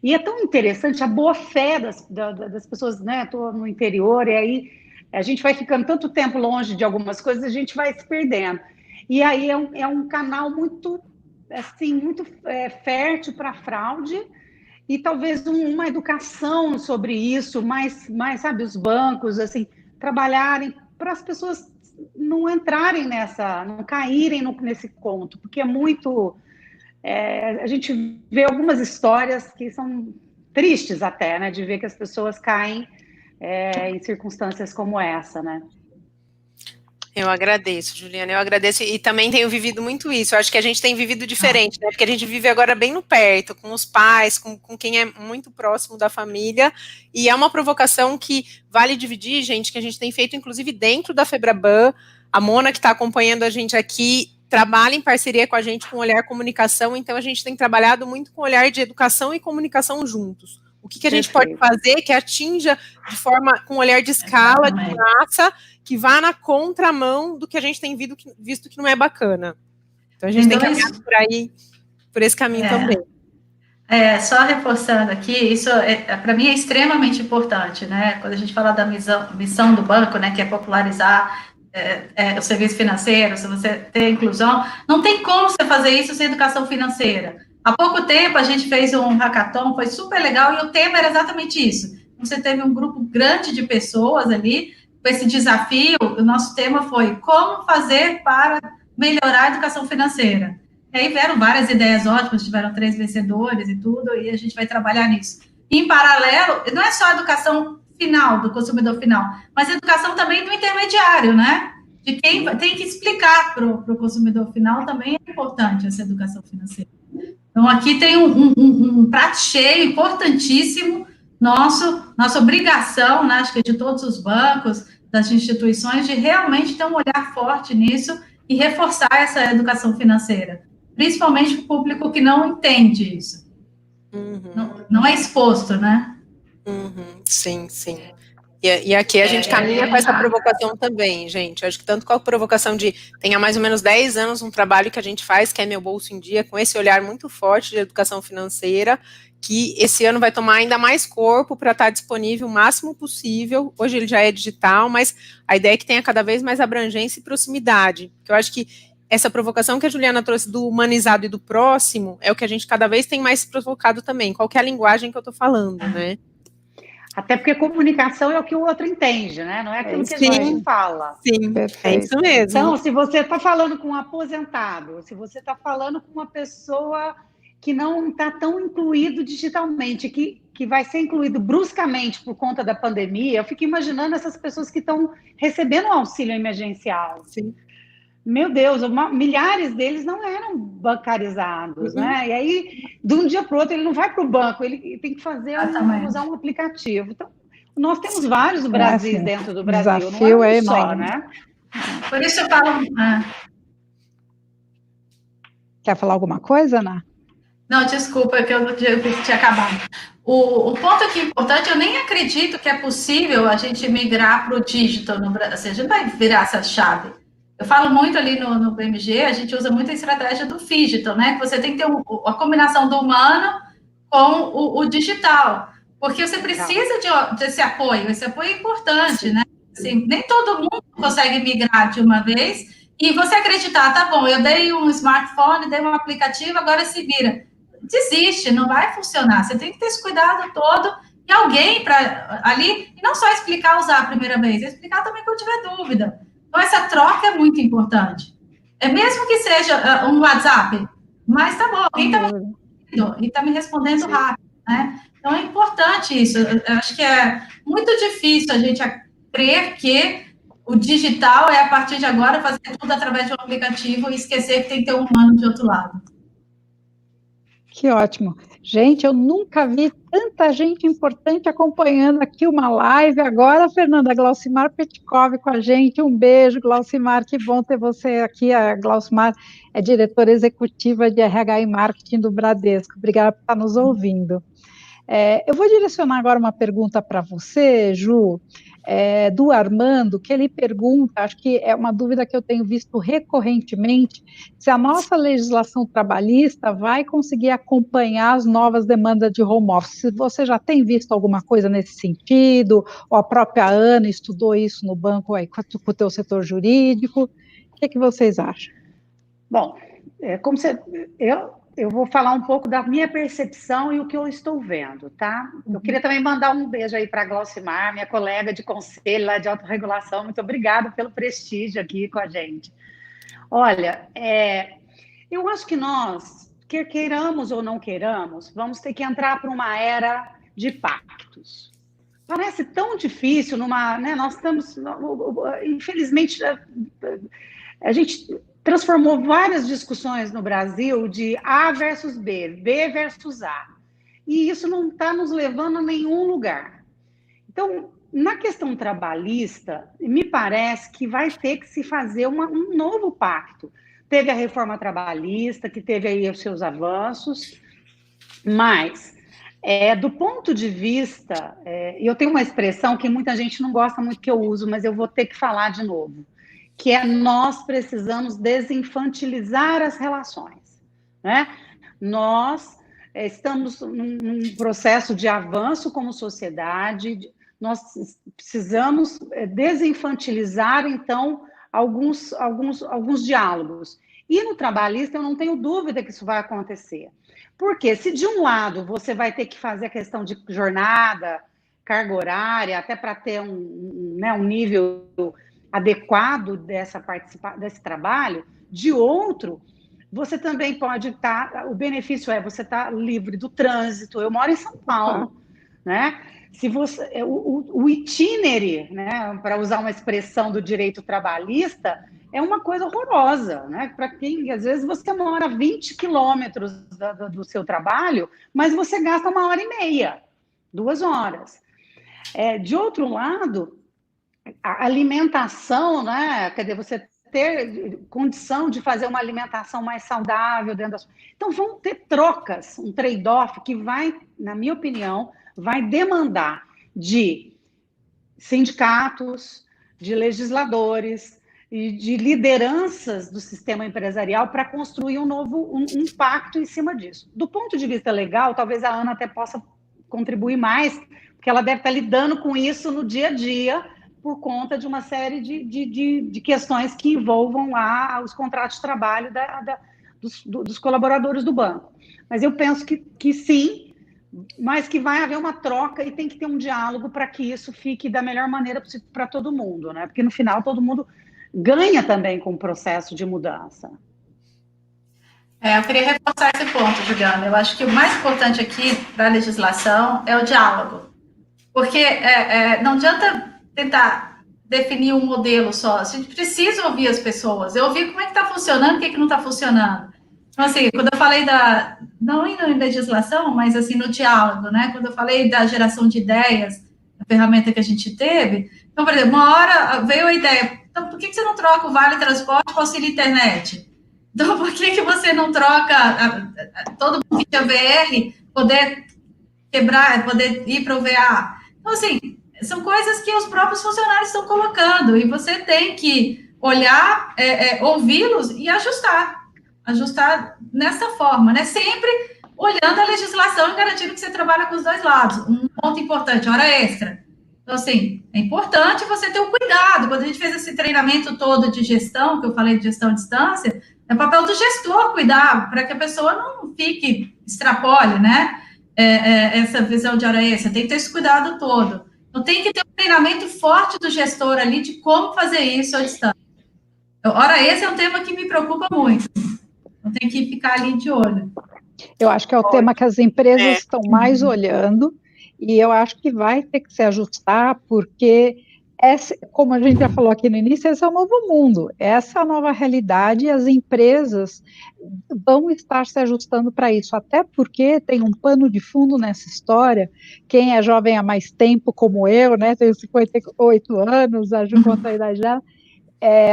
E é tão interessante a boa-fé das pessoas, né? Estou no interior, e aí a gente vai ficando tanto tempo longe de algumas coisas, a gente vai se perdendo. E aí é um canal muito, assim, muito fértil para fraude, e talvez uma educação sobre isso, mais, sabe, os bancos, assim, trabalharem para as pessoas não entrarem não caírem nesse conto, porque é muito... a gente vê algumas histórias que são tristes até, né, de ver que as pessoas caem em circunstâncias como essa, né? Eu agradeço, Juliana, eu agradeço, e também tenho vivido muito isso. Eu acho que a gente tem vivido diferente, né? Porque a gente vive agora bem no perto, com os pais, com quem é muito próximo da família, e é uma provocação que vale dividir, gente, que a gente tem feito, inclusive, dentro da Febraban. A Mona, que está acompanhando a gente aqui, trabalha em parceria com a gente com o Olhar Comunicação, então a gente tem trabalhado muito com o olhar de educação e comunicação juntos. O que a gente pode fazer que atinja com um olhar de escala, de massa, que vá na contramão do que a gente tem visto que não é bacana. Então a gente tem que caminhar por esse caminho também. Só reforçando aqui, isso para mim é extremamente importante, né? Quando a gente fala da missão do banco, né, que é popularizar o serviço financeiro, se você ter inclusão, não tem como você fazer isso sem educação financeira. Há pouco tempo a gente fez um hackathon, foi super legal, e o tema era exatamente isso. Você teve um grupo grande de pessoas ali, com esse desafio, o nosso tema foi como fazer para melhorar a educação financeira. E aí vieram várias ideias ótimas, tiveram 3 vencedores e tudo, e a gente vai trabalhar nisso. E, em paralelo, não é só a educação final, do consumidor final, mas a educação também do intermediário, né? De quem tem que explicar para o consumidor final também é importante essa educação financeira. Então, aqui tem um prato cheio importantíssimo, nossa obrigação, né, acho que de todos os bancos, das instituições, de realmente ter um olhar forte nisso e reforçar essa educação financeira, principalmente para o público que não entende isso. Não é exposto, né? Sim, sim. E aqui a gente caminha com essa provocação também, gente. Eu acho que tanto com a provocação de tem há mais ou menos 10 anos um trabalho que a gente faz, que é Meu Bolso em Dia, com esse olhar muito forte de educação financeira, que esse ano vai tomar ainda mais corpo para estar disponível o máximo possível. Hoje ele já é digital, mas a ideia é que tenha cada vez mais abrangência e proximidade. Porque eu acho que essa provocação que a Juliana trouxe do humanizado e do próximo é o que a gente cada vez tem mais provocado também. Qual que é a linguagem que eu estou falando, né? Até porque comunicação é o que o outro entende, né? Não é aquilo que a gente fala. Sim, Perfeito. é isso mesmo. Então, se você está falando com um aposentado, se você está falando com uma pessoa que não está tão incluído digitalmente, que vai ser incluído bruscamente por conta da pandemia, eu fico imaginando essas pessoas que estão recebendo um auxílio emergencial. Sim. Meu Deus, milhares deles não eram bancarizados, né? E aí, de um dia para o outro, ele não vai para o banco, ele tem que usar um aplicativo. Então, nós temos vários Brasis dentro do Brasil, desafio não é é um só, enorme. né? Por isso eu falo... Quer falar alguma coisa, Ana? Não, desculpa, que eu tinha acabado. O ponto aqui importante, eu nem acredito que é possível a gente migrar para o digital no Brasil. Assim, a gente vai virar essa chave. Eu falo muito ali no BMG, a gente usa muito a estratégia do digital, né? Que você tem que ter a combinação do humano com o digital. Porque você precisa desse apoio. Esse apoio é importante, né? Assim, nem todo mundo consegue migrar de uma vez. E você acreditar, tá bom, eu dei um smartphone, dei um aplicativo, agora se vira. Desiste, não vai funcionar. Você tem que ter esse cuidado todo e alguém para ali, e não só explicar usar a primeira vez, explicar também quando tiver dúvida. Então, essa troca é muito importante. É mesmo que seja um WhatsApp, mas tá bom, alguém está me respondendo, e está me respondendo rápido, né? Então, é importante isso. Eu acho que é muito difícil a gente crer que o digital é, a partir de agora, fazer tudo através de um aplicativo e esquecer que tem que ter um humano de outro lado. Que ótimo. Gente, eu nunca vi tanta gente importante acompanhando aqui uma live. Agora, Fernanda, Glaucimar Petkov com a gente. Um beijo, Glaucimar, que bom ter você aqui. A Glaucimar é diretora executiva de RH e Marketing do Bradesco. Obrigada por estar nos ouvindo. Eu vou direcionar agora uma pergunta para você, Ju, do Armando, que ele pergunta, acho que é uma dúvida que eu tenho visto recorrentemente, se a nossa legislação trabalhista vai conseguir acompanhar as novas demandas de home office. Se você já tem visto alguma coisa nesse sentido, ou a própria Ana estudou isso no banco aí, com o teu setor jurídico, o que vocês acham? Bom, eu vou falar um pouco da minha percepção e o que eu estou vendo, tá? Eu queria também mandar um beijo aí para a Glaucimar, minha colega de conselho lá de autorregulação. Muito obrigada pelo prestígio aqui com a gente. Olha, eu acho que nós, quer queiramos ou não queiramos, vamos ter que entrar para uma era de pactos. Parece tão difícil nós estamos, infelizmente, a gente transformou várias discussões no Brasil de A versus B, B versus A. E isso não está nos levando a nenhum lugar. Então, na questão trabalhista, me parece que vai ter que se fazer um novo pacto. Teve a reforma trabalhista, que teve aí os seus avanços, mas, do ponto de vista, eu tenho uma expressão que muita gente não gosta muito que eu uso, mas eu vou ter que falar de novo, que nós precisamos desinfantilizar as relações, né? Nós estamos num processo de avanço como sociedade, nós precisamos desinfantilizar, então, alguns diálogos. E no trabalhista, eu não tenho dúvida que isso vai acontecer. Porque se de um lado você vai ter que fazer a questão de jornada, carga horária, até para ter um nível adequado desse trabalho, de outro, você também pode estar, o benefício você está livre do trânsito. Eu moro em São Paulo, né? Se você, o itinerary, né, para usar uma expressão do direito trabalhista, é uma coisa horrorosa, né? Para quem, às vezes, você mora 20 quilômetros do seu trabalho, mas você gasta 1h30, 2 horas. De outro lado, a alimentação, né? Quer dizer, você ter condição de fazer uma alimentação mais saudável dentro das... Então, vão ter trocas, um trade-off que vai, na minha opinião, vai demandar de sindicatos, de legisladores e de lideranças do sistema empresarial para construir um pacto em cima disso. Do ponto de vista legal, talvez a Ana até possa contribuir mais, porque ela deve estar lidando com isso no dia a dia, por conta de uma série de questões que envolvam lá os contratos de trabalho dos colaboradores do banco. Mas eu penso que sim, mas que vai haver uma troca e tem que ter um diálogo para que isso fique da melhor maneira possível para todo mundo, né? Porque no final todo mundo ganha também com o processo de mudança. Eu queria reforçar esse ponto, Juliana. Eu acho que o mais importante aqui para a legislação é o diálogo. Porque não adianta tentar definir um modelo só. A gente precisa ouvir as pessoas. Eu ouvir como é que está funcionando, o que não está funcionando. Então, assim, quando eu falei não em legislação, mas assim, no diálogo, né? Quando eu falei da geração de ideias, a ferramenta que a gente teve. Então, por exemplo, uma hora veio a ideia, então, por que você não troca o Vale Transporte com auxílio internet? Então, por que você não troca todo mundo que tinha VR, poder quebrar, poder ir para o VA? Então, assim, são coisas que os próprios funcionários estão colocando, e você tem que olhar, ouvi-los e ajustar nessa forma, né? Sempre olhando a legislação e garantindo que você trabalha com os dois lados. Um ponto importante, hora extra. Então, assim, é importante você ter o cuidado. Quando a gente fez esse treinamento todo de gestão, que eu falei de gestão à distância, é papel do gestor cuidar, para que a pessoa não extrapole, né? Essa visão de hora extra. Tem que ter esse cuidado todo. Então, tem que ter um treinamento forte do gestor ali de como fazer isso à distância. Hora extra é um tema que me preocupa muito. Então, tem que ficar ali de olho. Eu acho que é o tema que as empresas estão mais olhando, e eu acho que vai ter que se ajustar, porque, como a gente já falou aqui no início, esse é o novo mundo, essa é a nova realidade, e as empresas vão estar se ajustando para isso, até porque tem um pano de fundo nessa história. Quem é jovem há mais tempo, como eu, né, tenho 58 anos, a Ju conta a idade dela.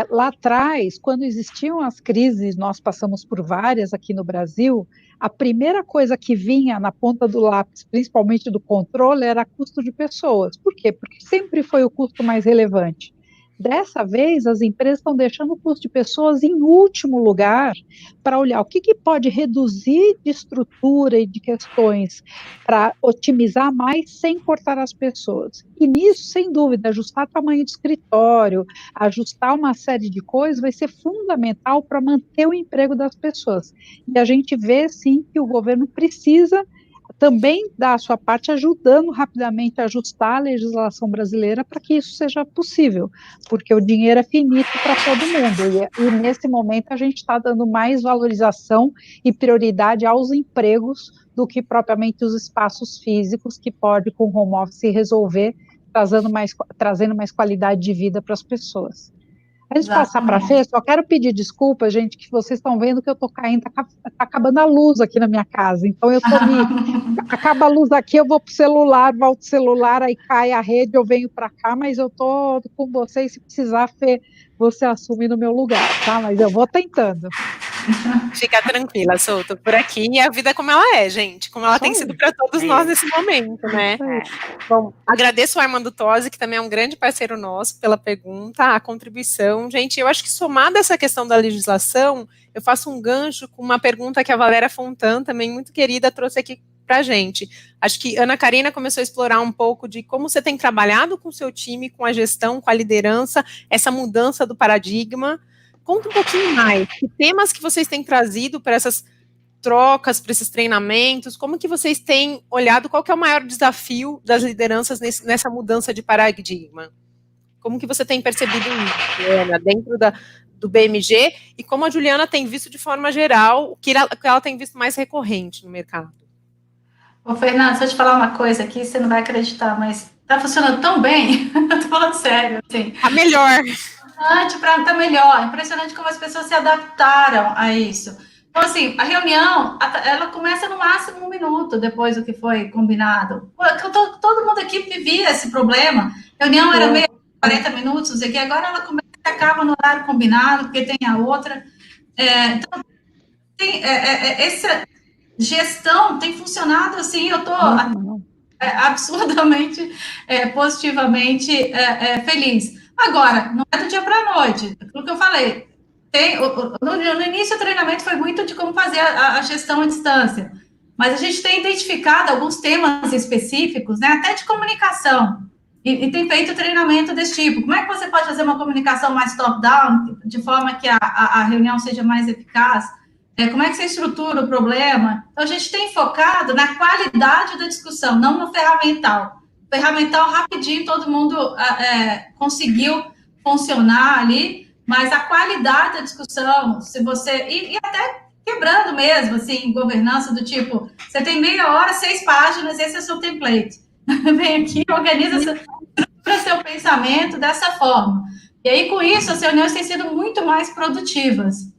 Lá atrás, quando existiam as crises, nós passamos por várias aqui no Brasil, a primeira coisa que vinha na ponta do lápis, principalmente do controle, era custo de pessoas. Por quê? Porque sempre foi o custo mais relevante. Dessa vez, as empresas estão deixando o custo de pessoas em último lugar para olhar o que pode reduzir de estrutura e de questões para otimizar mais sem cortar as pessoas. E nisso, sem dúvida, ajustar tamanho de escritório, ajustar uma série de coisas vai ser fundamental para manter o emprego das pessoas. E a gente vê, sim, que o governo precisa também dar a sua parte, ajudando rapidamente a ajustar a legislação brasileira para que isso seja possível, porque o dinheiro é finito para todo mundo, e nesse momento a gente está dando mais valorização e prioridade aos empregos do que propriamente os espaços físicos, que pode, com o home office, resolver, trazendo mais qualidade de vida para as pessoas. Antes de passar para a Fê, só quero pedir desculpa, gente, que vocês estão vendo que eu estou caindo, está acabando a luz aqui na minha casa, então eu estou acaba a luz aqui, eu vou para o celular, volto o celular, aí cai a rede, eu venho para cá, mas eu estou com vocês, se precisar, Fê, você assume no meu lugar, tá? Mas eu vou tentando. Fica tranquila, Sou, tô por aqui, e a vida como ela é, gente, como ela tem sido para todos nós nesse momento, né? Bom, agradeço ao Armando Tosi, que também é um grande parceiro nosso, pela pergunta, a contribuição. Gente, eu acho que somada essa questão da legislação, eu faço um gancho com uma pergunta que a Valéria Fontan, também muito querida, trouxe aqui pra gente. Acho que Ana Karina começou a explorar um pouco de como você tem trabalhado com o seu time, com a gestão, com a liderança, essa mudança do paradigma. Conta um pouquinho mais, que temas que vocês têm trazido para essas trocas, para esses treinamentos, como que vocês têm olhado, qual que é o maior desafio das lideranças nessa mudança de paradigma? Como que você tem percebido isso, Juliana, dentro do BMG, e como a Juliana tem visto de forma geral, o que ela tem visto mais recorrente no mercado? Ô, Fernando, se eu te falar uma coisa aqui, você não vai acreditar, mas tá funcionando tão bem, eu tô falando sério, assim. A melhor. Tá melhor. Impressionante como as pessoas se adaptaram a isso. Então, assim, a reunião, ela começa no máximo 1 minuto depois do que foi combinado. Todo mundo aqui vivia esse problema. A reunião era meio 40 minutos, não sei o que. Agora ela começa e acaba no horário combinado, porque tem a outra. Então, essa gestão tem funcionado assim, eu estou absurdamente, positivamente feliz. Agora, não é do dia para a noite, aquilo que eu falei. No início, o treinamento foi muito de como fazer a gestão à distância, mas a gente tem identificado alguns temas específicos, né, até de comunicação, e tem feito treinamento desse tipo. Como é que você pode fazer uma comunicação mais top-down, de forma que a reunião seja mais eficaz? como é que você estrutura o problema. Então, a gente tem focado na qualidade da discussão, não no ferramental. O ferramental, rapidinho, todo mundo conseguiu funcionar ali, mas a qualidade da discussão, se você... E até quebrando mesmo, assim, governança do tipo, você tem meia hora, 6 páginas, esse é o seu template. Vem aqui, organiza seu pensamento dessa forma. E aí, com isso, as reuniões têm sido muito mais produtivas.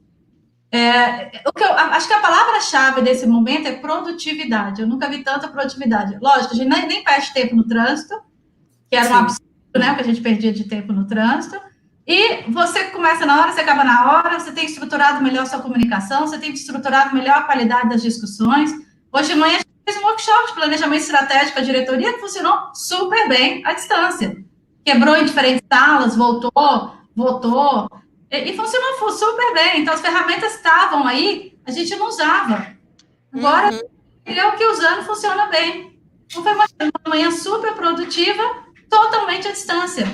Acho que a palavra-chave desse momento é produtividade. Eu nunca vi tanta produtividade. Lógico, a gente nem perde tempo no trânsito, que era um absurdo, né, que a gente perdia de tempo no trânsito. E você começa na hora, você acaba na hora, você tem estruturado melhor sua comunicação, você tem estruturado melhor a qualidade das discussões. Hoje de manhã a gente fez um workshop de planejamento estratégico à diretoria que funcionou super bem à distância. Quebrou em diferentes salas, voltou, e funcionou super bem. Então, as ferramentas estavam aí, a gente não usava. Agora, eu que usando funciona bem. Então, foi uma manhã super produtiva, totalmente à distância.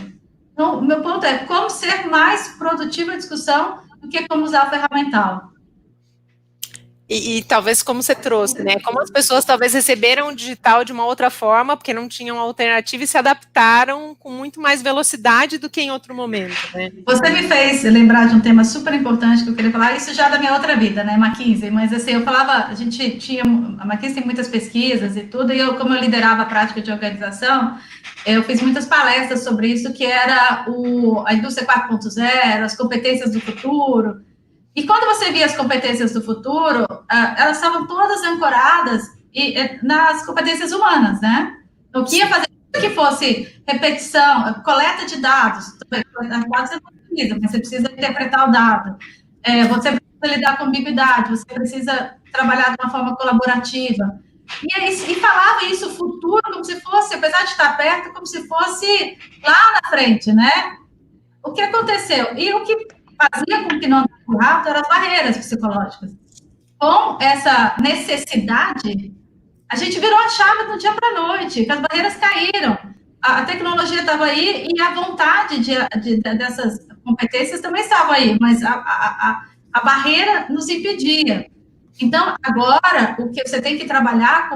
Então, o meu ponto é como ser mais produtiva a discussão do que como usar o ferramental. E talvez como você trouxe, né? Como as pessoas talvez receberam o digital de uma outra forma, porque não tinham alternativa e se adaptaram com muito mais velocidade do que em outro momento, né? Você me fez lembrar de um tema super importante que eu queria falar, isso já da minha outra vida, né, McKinsey, mas assim, eu falava, a McKinsey tem muitas pesquisas e tudo, e como eu liderava a prática de organização, eu fiz muitas palestras sobre isso, que era a indústria 4.0, as competências do futuro. E quando você via as competências do futuro, elas estavam todas ancoradas nas competências humanas, né? O que ia fazer que fosse repetição, coleta de dados, dados você não precisa, mas você precisa interpretar o dado, você precisa lidar com ambiguidade, você precisa trabalhar de uma forma colaborativa. E falava isso, futuro, como se fosse, apesar de estar perto, como se fosse lá na frente, né? O que aconteceu? E o que fazia com que não andasse rápido eram as barreiras psicológicas. Com essa necessidade, a gente virou a chave do dia para a noite, que as barreiras caíram. A tecnologia estava aí e a vontade dessas competências também estava aí, mas a barreira nos impedia. Então, agora, o que você tem que trabalhar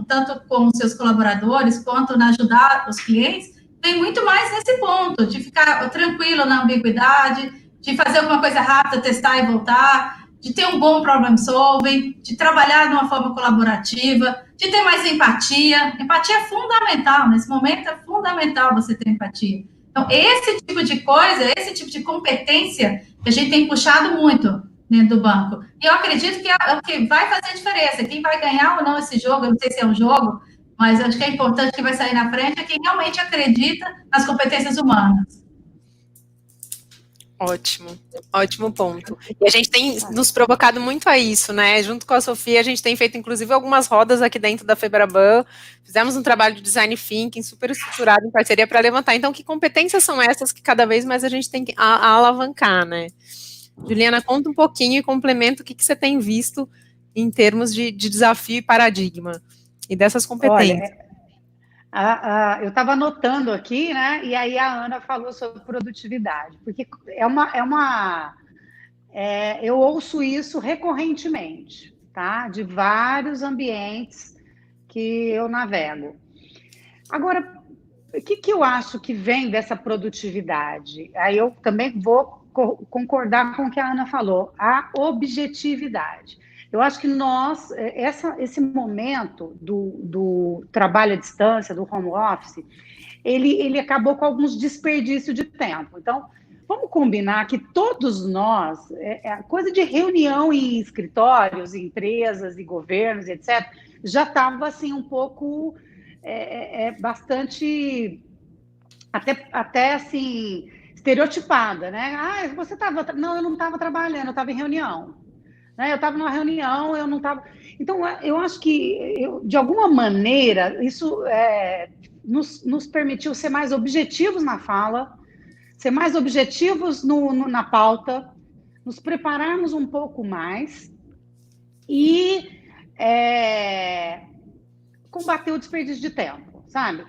tanto com os seus colaboradores, quanto na ajudar os clientes, tem muito mais nesse ponto, de ficar tranquilo na ambiguidade, de fazer alguma coisa rápida, testar e voltar, de ter um bom problem solving, de trabalhar de uma forma colaborativa, de ter mais empatia. Empatia é fundamental, nesse momento é fundamental você ter empatia. Então, esse tipo de coisa, esse tipo de competência que a gente tem puxado muito dentro do banco. E eu acredito que é o que vai fazer a diferença. Quem vai ganhar ou não esse jogo, eu não sei se é um jogo, mas acho que é importante que vai sair na frente é quem realmente acredita nas competências humanas. Ótimo ponto. E a gente tem nos provocado muito a isso, né? Junto com a Sofia, a gente tem feito, inclusive, algumas rodas aqui dentro da Febraban, fizemos um trabalho de design thinking super estruturado em parceria para levantar. Então, que competências são essas que cada vez mais a gente tem que alavancar, né? Juliana, conta um pouquinho e complementa o que você tem visto em termos de desafio e paradigma e dessas competências. Olha, eu estava anotando aqui, né? E aí a Ana falou sobre produtividade, porque eu ouço isso recorrentemente, tá? De vários ambientes que eu navego. Agora, o que eu acho que vem dessa produtividade? Aí eu também vou concordar com o que a Ana falou, a objetividade. Eu acho que esse momento do trabalho à distância, do home office, ele acabou com alguns desperdícios de tempo. Então, vamos combinar que todos nós, a coisa de reunião em escritórios, em empresas e governos, etc., já estava assim um pouco, bastante, até assim, estereotipada, né? Você estava... Não, eu não estava trabalhando, eu estava em reunião. Eu estava numa reunião, eu não estava... Então, eu acho que, de alguma maneira, isso nos permitiu ser mais objetivos na fala, ser mais objetivos na pauta, nos prepararmos um pouco mais e combater o desperdício de tempo, sabe?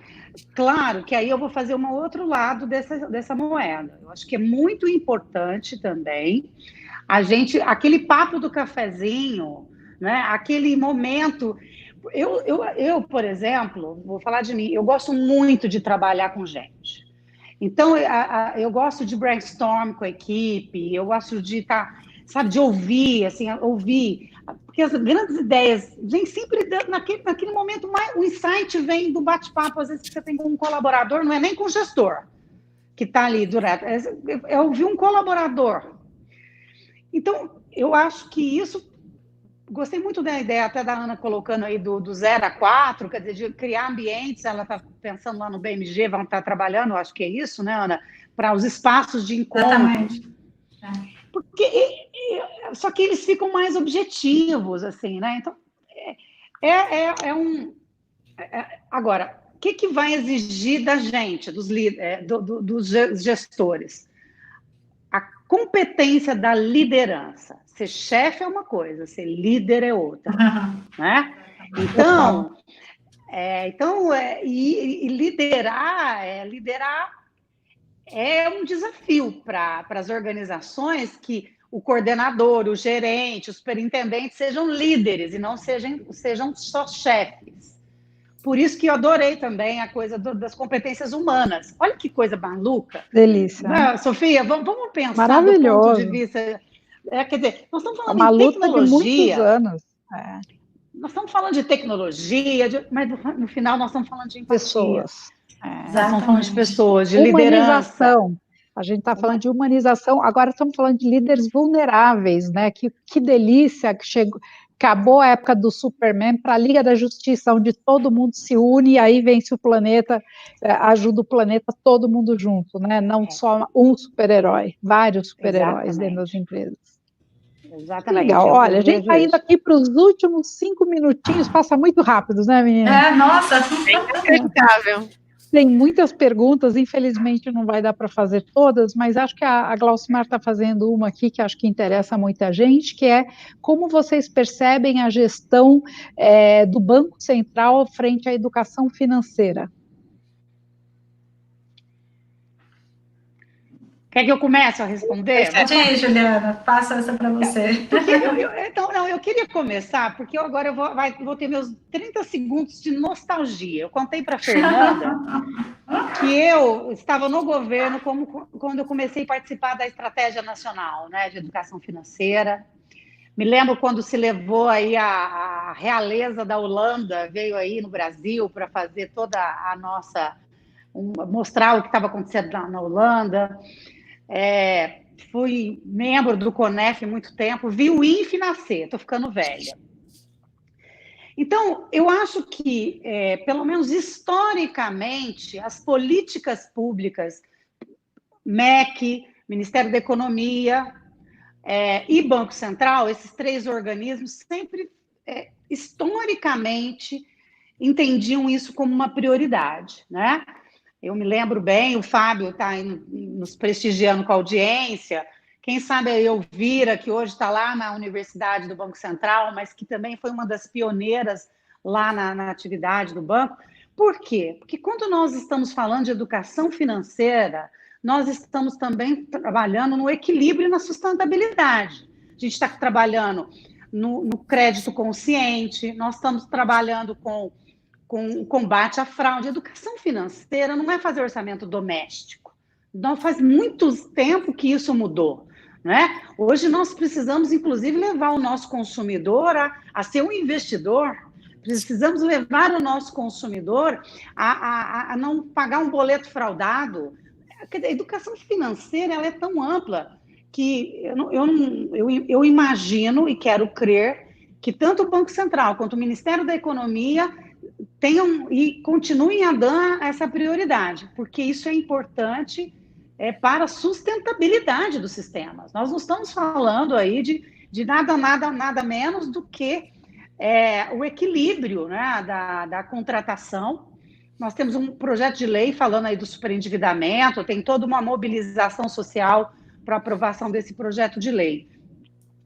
Claro que aí eu vou fazer um outro lado dessa moeda. Eu acho que é muito importante também aquele papo do cafezinho, né? Aquele momento. Eu, por exemplo, vou falar de mim, eu gosto muito de trabalhar com gente. Então, eu gosto de brainstorm com a equipe, eu gosto de estar, sabe, de ouvir, assim, porque as grandes ideias vêm sempre naquele momento, o insight vem do bate-papo, às vezes que você tem com um colaborador, não é nem com o gestor que está ali direto, é ouvir um colaborador. Então, eu acho que isso, gostei muito da ideia até da Ana colocando aí do 0 a 4, quer dizer, de criar ambientes, ela está pensando lá no BMG, vão estar trabalhando, acho que é isso, né, Ana? Para os espaços de encontro. Exatamente. Só que eles ficam mais objetivos, assim, né? Então, agora, o que vai exigir da gente, dos gestores? A competência da liderança. Ser chefe é uma coisa, ser líder é outra, né? Então, liderar é um desafio para as organizações que o coordenador, o gerente, o superintendente sejam líderes e não sejam só chefes. Por isso que eu adorei também a coisa das competências humanas. Olha que coisa maluca. Delícia. Não, Sofia, vamos pensar maravilhoso. do ponto de vista... quer dizer, nós estamos falando uma de luta tecnologia. De muitos anos. Nós estamos falando de tecnologia, mas no final nós estamos falando de empatia. Pessoas. Nós estamos falando de pessoas, de liderança. A gente está falando de humanização, agora estamos falando de líderes vulneráveis, né? Que delícia, que acabou a época do Superman para a Liga da Justiça, onde todo mundo se une e aí vence o planeta, ajuda o planeta todo mundo junto, né? Não só um super-herói, vários super-heróis dentro das empresas. Exatamente. Legal. Olha, a gente está indo aqui para os últimos 5 minutinhos, passa muito rápido, né, menina? Nossa, é inacreditável. Tem muitas perguntas, infelizmente não vai dar para fazer todas, mas acho que a Glaucimar está fazendo uma aqui que acho que interessa muita gente, que é como vocês percebem a gestão do Banco Central frente à educação financeira? Quer que eu comece a responder? Sim, Juliana, passa essa para você. Eu queria começar, porque agora vou ter meus 30 segundos de nostalgia. Eu contei para a Fernanda que eu estava no governo quando eu comecei a participar da Estratégia Nacional, né, de Educação Financeira. Me lembro quando se levou aí a realeza da Holanda, veio aí no Brasil para fazer toda a nossa... mostrar o que estava acontecendo na Holanda. Fui membro do CONEF há muito tempo, vi o INFE nascer, estou ficando velha. Então, eu acho que, pelo menos historicamente, as políticas públicas, MEC, Ministério da Economia e Banco Central, esses 3 organismos, sempre, historicamente, entendiam isso como uma prioridade, né? Eu me lembro bem, o Fábio está nos prestigiando com a audiência, quem sabe a Elvira, que hoje está lá na Universidade do Banco Central, mas que também foi uma das pioneiras lá na atividade do banco. Por quê? Porque quando nós estamos falando de educação financeira, nós estamos também trabalhando no equilíbrio e na sustentabilidade. A gente está trabalhando no crédito consciente, nós estamos trabalhando com o combate à fraude. Educação financeira não é fazer orçamento doméstico. Não faz muito tempo que isso mudou, né? Hoje nós precisamos, inclusive, levar o nosso consumidor a ser um investidor. Precisamos levar o nosso consumidor a não pagar um boleto fraudado. A educação financeira ela é tão ampla que eu imagino e quero crer que tanto o Banco Central quanto o Ministério da Economia tenham e continuem a dar essa prioridade, porque isso é importante para a sustentabilidade dos sistemas. Nós não estamos falando aí de nada menos do que o equilíbrio, né, da contratação. Nós temos um projeto de lei falando aí do superendividamento, tem toda uma mobilização social para aprovação desse projeto de lei.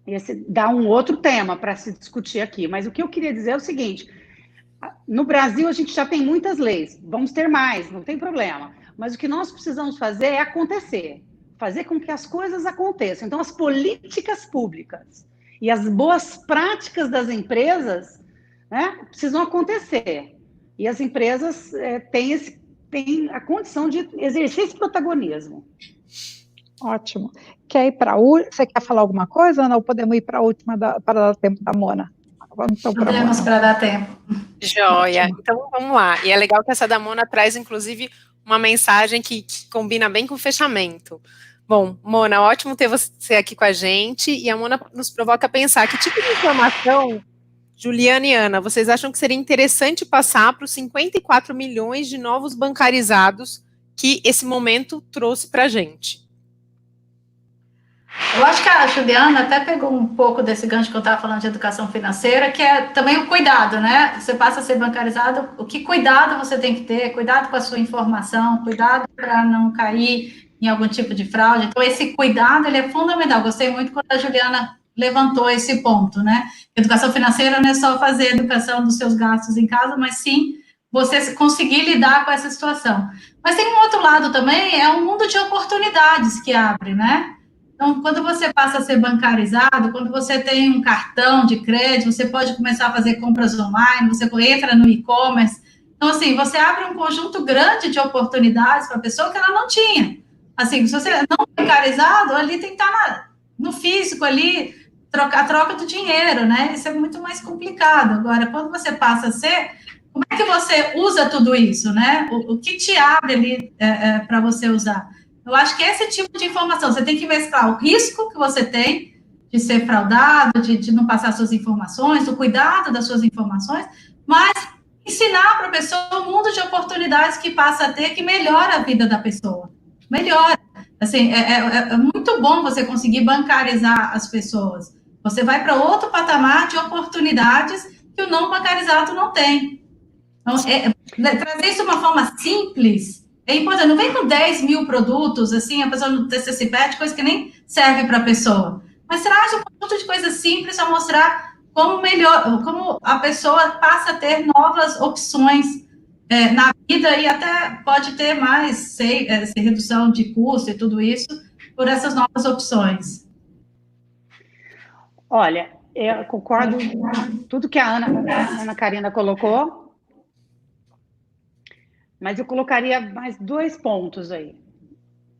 Esse dá um outro tema para se discutir aqui, mas o que eu queria dizer é o seguinte: no Brasil a gente já tem muitas leis, vamos ter mais, não tem problema, mas o que nós precisamos fazer é acontecer, fazer com que as coisas aconteçam. Então, as políticas públicas e as boas práticas das empresas, né, precisam acontecer. E as empresas têm a condição de exercer esse protagonismo. Ótimo. Quer ir para você quer falar alguma coisa, Ana? Ou podemos ir para a última para dar tempo da Mona? Vamos então para a Mona. Podemos, para dar tempo. Joia. Então, vamos lá. E é legal que essa da Mona traz, inclusive, uma mensagem que combina bem com o fechamento. Bom, Mona, ótimo ter você aqui com a gente, e a Mona nos provoca a pensar que tipo de informação, Juliana e Ana, vocês acham que seria interessante passar para os 54 milhões de novos bancarizados que esse momento trouxe para a gente? Eu acho que a Juliana até pegou um pouco desse gancho que eu estava falando de educação financeira, que é também o cuidado, né? Você passa a ser bancarizado, o que cuidado você tem que ter, cuidado com a sua informação, cuidado para não cair em algum tipo de fraude. Então, esse cuidado, ele é fundamental. Gostei muito quando a Juliana levantou esse ponto, né? Educação financeira não é só fazer a educação dos seus gastos em casa, mas sim você conseguir lidar com essa situação. Mas tem um outro lado também, é um mundo de oportunidades que abre, né? Então, quando você passa a ser bancarizado, quando você tem um cartão de crédito, você pode começar a fazer compras online, você entra no e-commerce. Então, assim, você abre um conjunto grande de oportunidades para a pessoa que ela não tinha. Assim, se você não é bancarizado, ali tem que estar no físico, ali, a troca do dinheiro, né? Isso é muito mais complicado. Agora, quando você passa a ser, como é que você usa tudo isso, né? O que te abre ali para você usar? Eu acho que esse tipo de informação, você tem que mesclar o risco que você tem de ser fraudado, de não passar suas informações, o cuidado das suas informações, mas ensinar para a pessoa um mundo de oportunidades que passa a ter, que melhora a vida da pessoa. Melhora. Assim, é muito bom você conseguir bancarizar as pessoas. Você vai para outro patamar de oportunidades que o não bancarizado não tem. Então, trazer isso de uma forma simples é importante. Não vem com 10 mil produtos, assim, a pessoa não se perde, coisa que nem serve para a pessoa. Mas traz um conjunto de coisas simples para mostrar como a pessoa passa a ter novas opções na vida e até pode ter mais redução de custo e tudo isso por essas novas opções. Olha, eu concordo com tudo que a Ana Karina colocou, mas eu colocaria mais 2 pontos aí.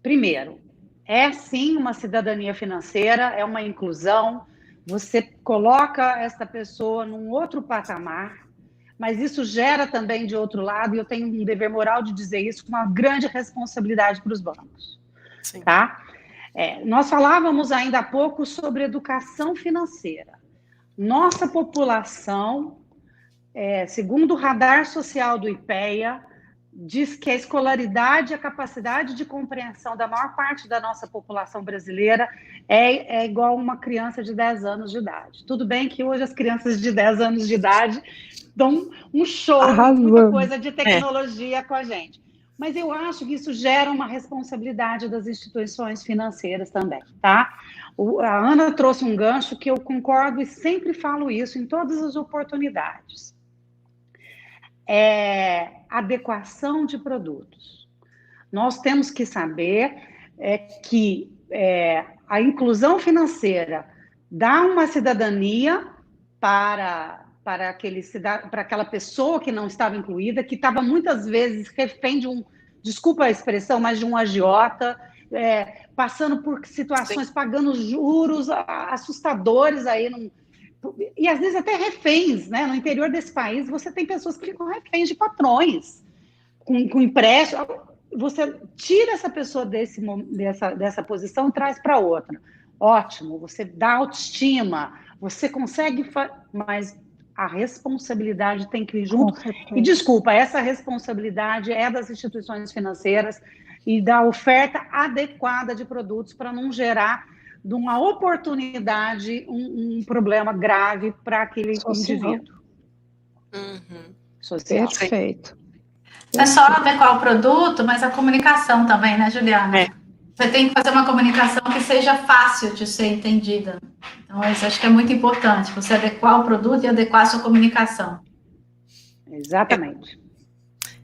Primeiro, é sim uma cidadania financeira, é uma inclusão, você coloca essa pessoa num outro patamar, mas isso gera também, de outro lado, e eu tenho um dever moral de dizer isso, com uma grande responsabilidade para os bancos. Sim. Tá? Nós falávamos ainda há pouco sobre educação financeira. Nossa população, segundo o radar social do IPEA, diz que a escolaridade, a capacidade de compreensão da maior parte da nossa população brasileira é igual a uma criança de 10 anos de idade. Tudo bem que hoje as crianças de 10 anos de idade dão um show, muita coisa de tecnologia com a gente. Mas eu acho que isso gera uma responsabilidade das instituições financeiras também, tá? A Ana trouxe um gancho que eu concordo e sempre falo isso em todas as oportunidades. Adequação de produtos. Nós temos que saber que a inclusão financeira dá uma cidadania para aquela pessoa que não estava incluída, que estava muitas vezes refém de desculpa a expressão, mas de um agiota, passando por situações, sim, pagando juros assustadores aí, e às vezes até reféns, né? No interior desse país, você tem pessoas que ficam reféns de patrões, com empréstimo. Você tira essa pessoa dessa posição e traz para outra. Ótimo, você dá autoestima, você consegue, mas a responsabilidade tem que ir junto. E desculpa, essa responsabilidade é das instituições financeiras e da oferta adequada de produtos para não gerar de uma oportunidade, um problema grave para aquele indivíduo. Social. Perfeito. É só adequar o produto, mas a comunicação também, né, Juliana? Você tem que fazer uma comunicação que seja fácil de ser entendida. Então, isso acho que é muito importante, você adequar o produto e adequar a sua comunicação. Exatamente.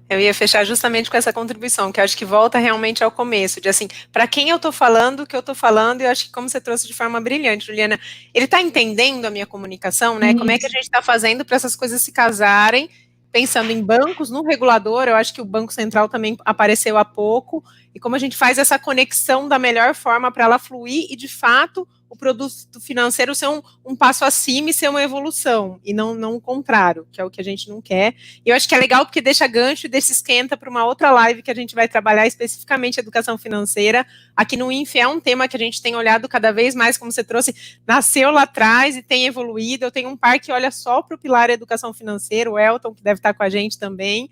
Eu ia fechar justamente com essa contribuição, que eu acho que volta realmente ao começo, de assim, para quem eu estou falando, o que eu estou falando, e eu acho que como você trouxe de forma brilhante, Juliana, ele está entendendo a minha comunicação, né? Como é que a gente está fazendo para essas coisas se casarem, pensando em bancos, no regulador, eu acho que o Banco Central também apareceu há pouco, e como a gente faz essa conexão da melhor forma para ela fluir e, de fato, o produto financeiro ser um passo acima e ser uma evolução, e não o contrário, que é o que a gente não quer. E eu acho que é legal porque deixa gancho e deixa esquenta para uma outra live que a gente vai trabalhar especificamente educação financeira. Aqui no INF é um tema que a gente tem olhado cada vez mais, como você trouxe, nasceu lá atrás e tem evoluído. Eu tenho um par que olha só para o pilar educação financeira, o Elton, que deve estar com a gente também,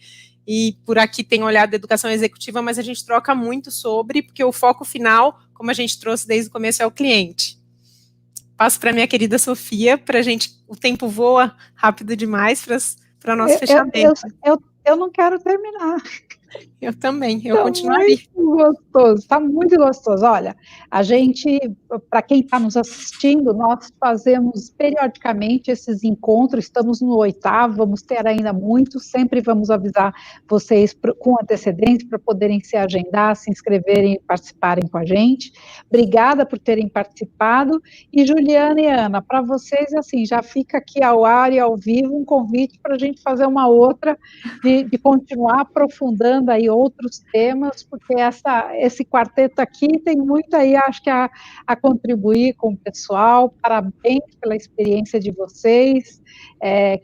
e por aqui tem olhado a educação executiva, mas a gente troca muito sobre, porque o foco final, como a gente trouxe desde o começo, é o cliente. Passo para minha querida Sofia, para a gente, o tempo voa rápido demais para nosso fechamento. Eu não quero terminar. Eu também, eu continuaria. Está muito gostoso. Olha, a gente, para quem está nos assistindo, nós fazemos periodicamente esses encontros, estamos no 8º, vamos ter ainda muitos, sempre vamos avisar vocês com antecedência para poderem se agendar, se inscreverem e participarem com a gente. Obrigada por terem participado. E Juliana e Ana, para vocês, assim, já fica aqui ao ar e ao vivo um convite para a gente fazer uma outra, de continuar aprofundando aí outros temas, porque esse quarteto aqui tem muito aí, acho que a contribuir com o pessoal. Parabéns pela experiência de vocês,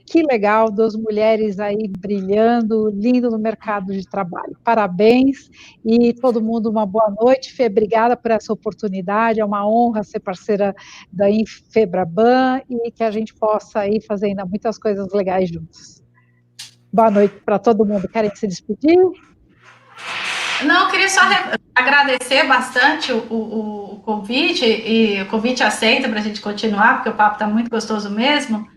que legal, 2 mulheres aí brilhando, lindo no mercado de trabalho. Parabéns, e todo mundo uma boa noite. Fê, obrigada por essa oportunidade, é uma honra ser parceira da Febraban e que a gente possa aí fazer ainda muitas coisas legais juntos. Boa noite para todo mundo. Querem se despedir? Não, eu queria só agradecer bastante o convite, e o convite aceita para a gente continuar, porque o papo está muito gostoso mesmo,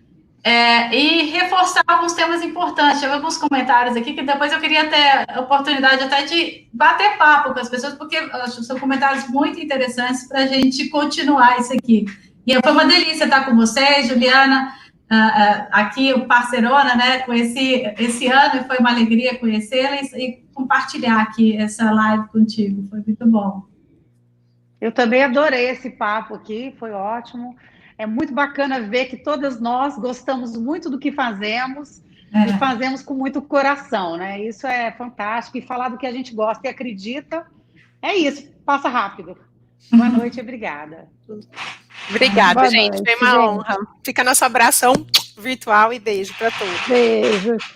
e reforçar alguns temas importantes. Tive alguns comentários aqui que depois eu queria ter a oportunidade até de bater papo com as pessoas, porque são comentários muito interessantes para a gente continuar isso aqui. E foi uma delícia estar com vocês, Juliana, aqui, o parceirona, né, com esse ano, e foi uma alegria conhecê-las e compartilhar aqui essa live contigo, foi muito bom. Eu também adorei esse papo aqui, foi ótimo. É muito bacana ver que todas nós gostamos muito do que fazemos e fazemos com muito coração, né? Isso é fantástico, e falar do que a gente gosta e acredita, é isso, passa rápido. Boa noite, obrigada. Obrigada, Boa gente, noite, foi uma honra. Fica nosso abração virtual e beijo para todos. Beijo, tchau.